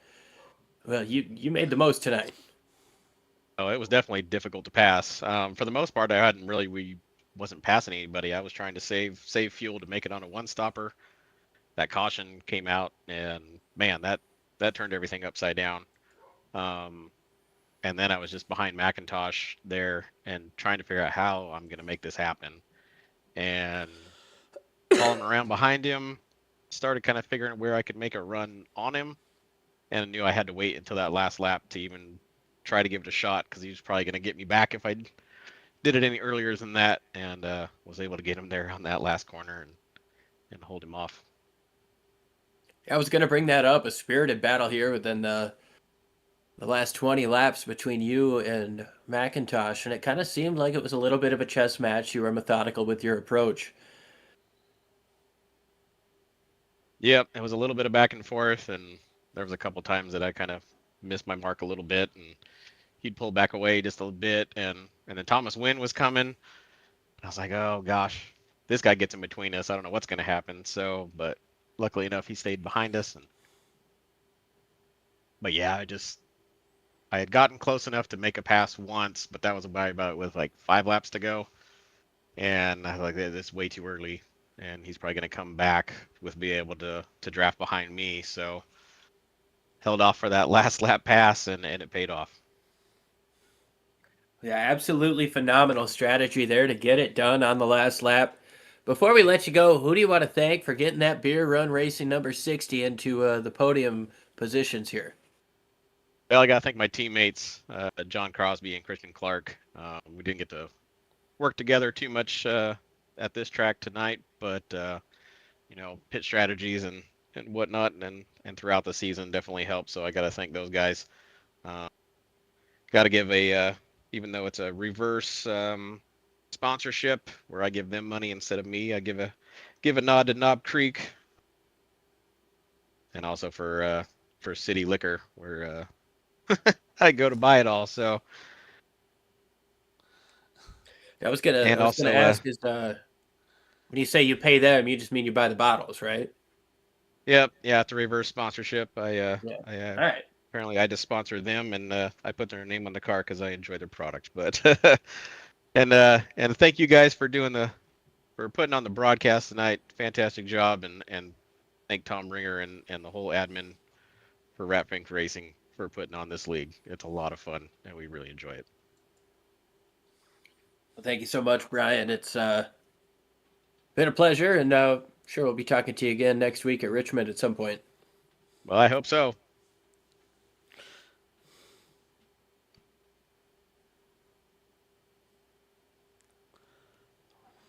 well, you made the most tonight. Oh, it was definitely difficult to pass. For the most part, we wasn't passing anybody. I was trying to save fuel to make it on a one stopper. That caution came out, and man, that turned everything upside down. And then I was just behind McIntosh there and trying to figure out how I'm going to make this happen. And following around behind him, started kind of figuring where I could make a run on him. And I knew I had to wait until that last lap to even try to give it a shot, because he was probably going to get me back if I did it any earlier than that. And was able to get him there on that last corner and hold him off. I was going to bring that up, a spirited battle here within the last 20 laps between you and McIntosh, and it kind of seemed like it was a little bit of a chess match. You were methodical with your approach. Yep, it was a little bit of back and forth, and there was a couple times that I kind of missed my mark a little bit, and he'd pull back away just a little bit, and then Thomas Wynn was coming. I was like, oh gosh, this guy gets in between us. I don't know what's going to happen. So, but luckily enough, he stayed behind us. But yeah, I had gotten close enough to make a pass once, but that was about with like 5 laps to go, and I was like, this is way too early. and he's probably going to come back with be able to draft behind me. So held off for that last lap pass, and it paid off. Yeah, absolutely phenomenal strategy there to get it done on the last lap. Before we let you go, who do you want to thank for getting that beer run racing number 60 into the podium positions here? Well, I got to thank my teammates, John Crosby and Christian Clark. We didn't get to work together too much at this track tonight, but pit strategies and whatnot, and throughout the season definitely helped. So I got to thank those guys. Got to give even though it's a reverse sponsorship where I give them money instead of me, I give a nod to Knob Creek, and also for City Liquor where I go to buy it all. So I was gonna ask is when you say you pay them, you just mean you buy the bottles, right? Yep, yeah, it's a reverse sponsorship. All right. Apparently I just sponsor them, and I put their name on the car because I enjoy their product. But and thank you guys for putting on the broadcast tonight. Fantastic job, and thank Tom Ringer and the whole admin for Ratfink Racing for putting on this league. It's a lot of fun, and we really enjoy it. Well, thank you so much, Brian. It's been a pleasure, and sure we'll be talking to you again next week at Richmond at some point. Well, I hope so.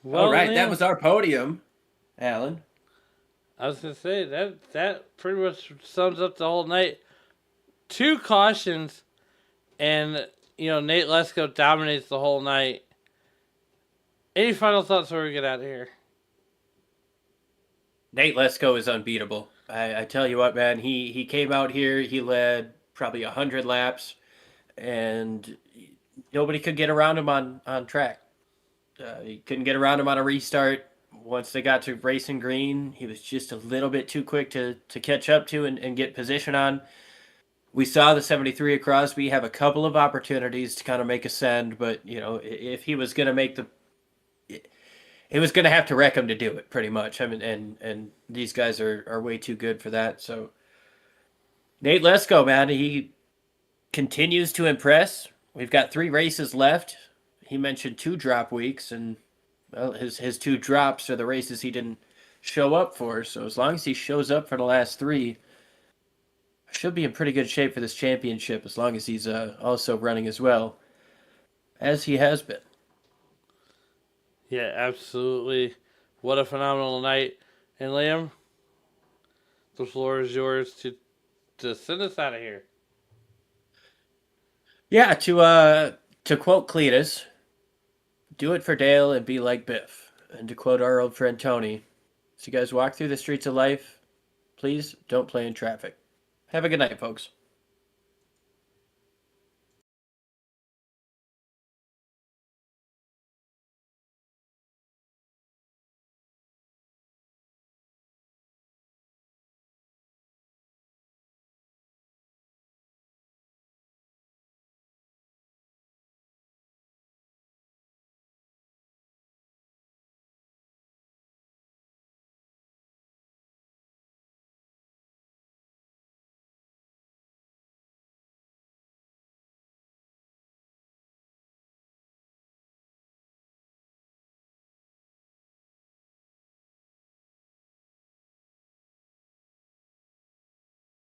Well, all right, that was our podium, Alan. I was gonna say that pretty much sums up the whole night. 2 cautions, and Nate Lesko dominates the whole night. Any final thoughts before we get out of here? Nate Lesko is unbeatable. I tell you what, man, he came out here, he led probably 100 laps, and nobody could get around him on track. He couldn't get around him on a restart. Once they got to racing green, he was just a little bit too quick to catch up to and get position on. We saw the 73 at Crosby have a couple of opportunities to kind of make a send, but if he was going to make it was going to have to wreck him to do it, pretty much. I mean, and these guys are way too good for that. So Nate Lesko, man, he continues to impress. We've got 3 races left. He mentioned 2 drop weeks, and well, his 2 drops are the races he didn't show up for. So as long as he shows up for the last 3, should be in pretty good shape for this championship. As long as he's also running as well as he has been. Yeah, absolutely. What a phenomenal night. And Liam, the floor is yours to send us out of here. Yeah, to quote Cletus, do it for Dale and be like Biff. And to quote our old friend Tony, as you guys walk through the streets of life, please don't play in traffic. Have a good night, folks.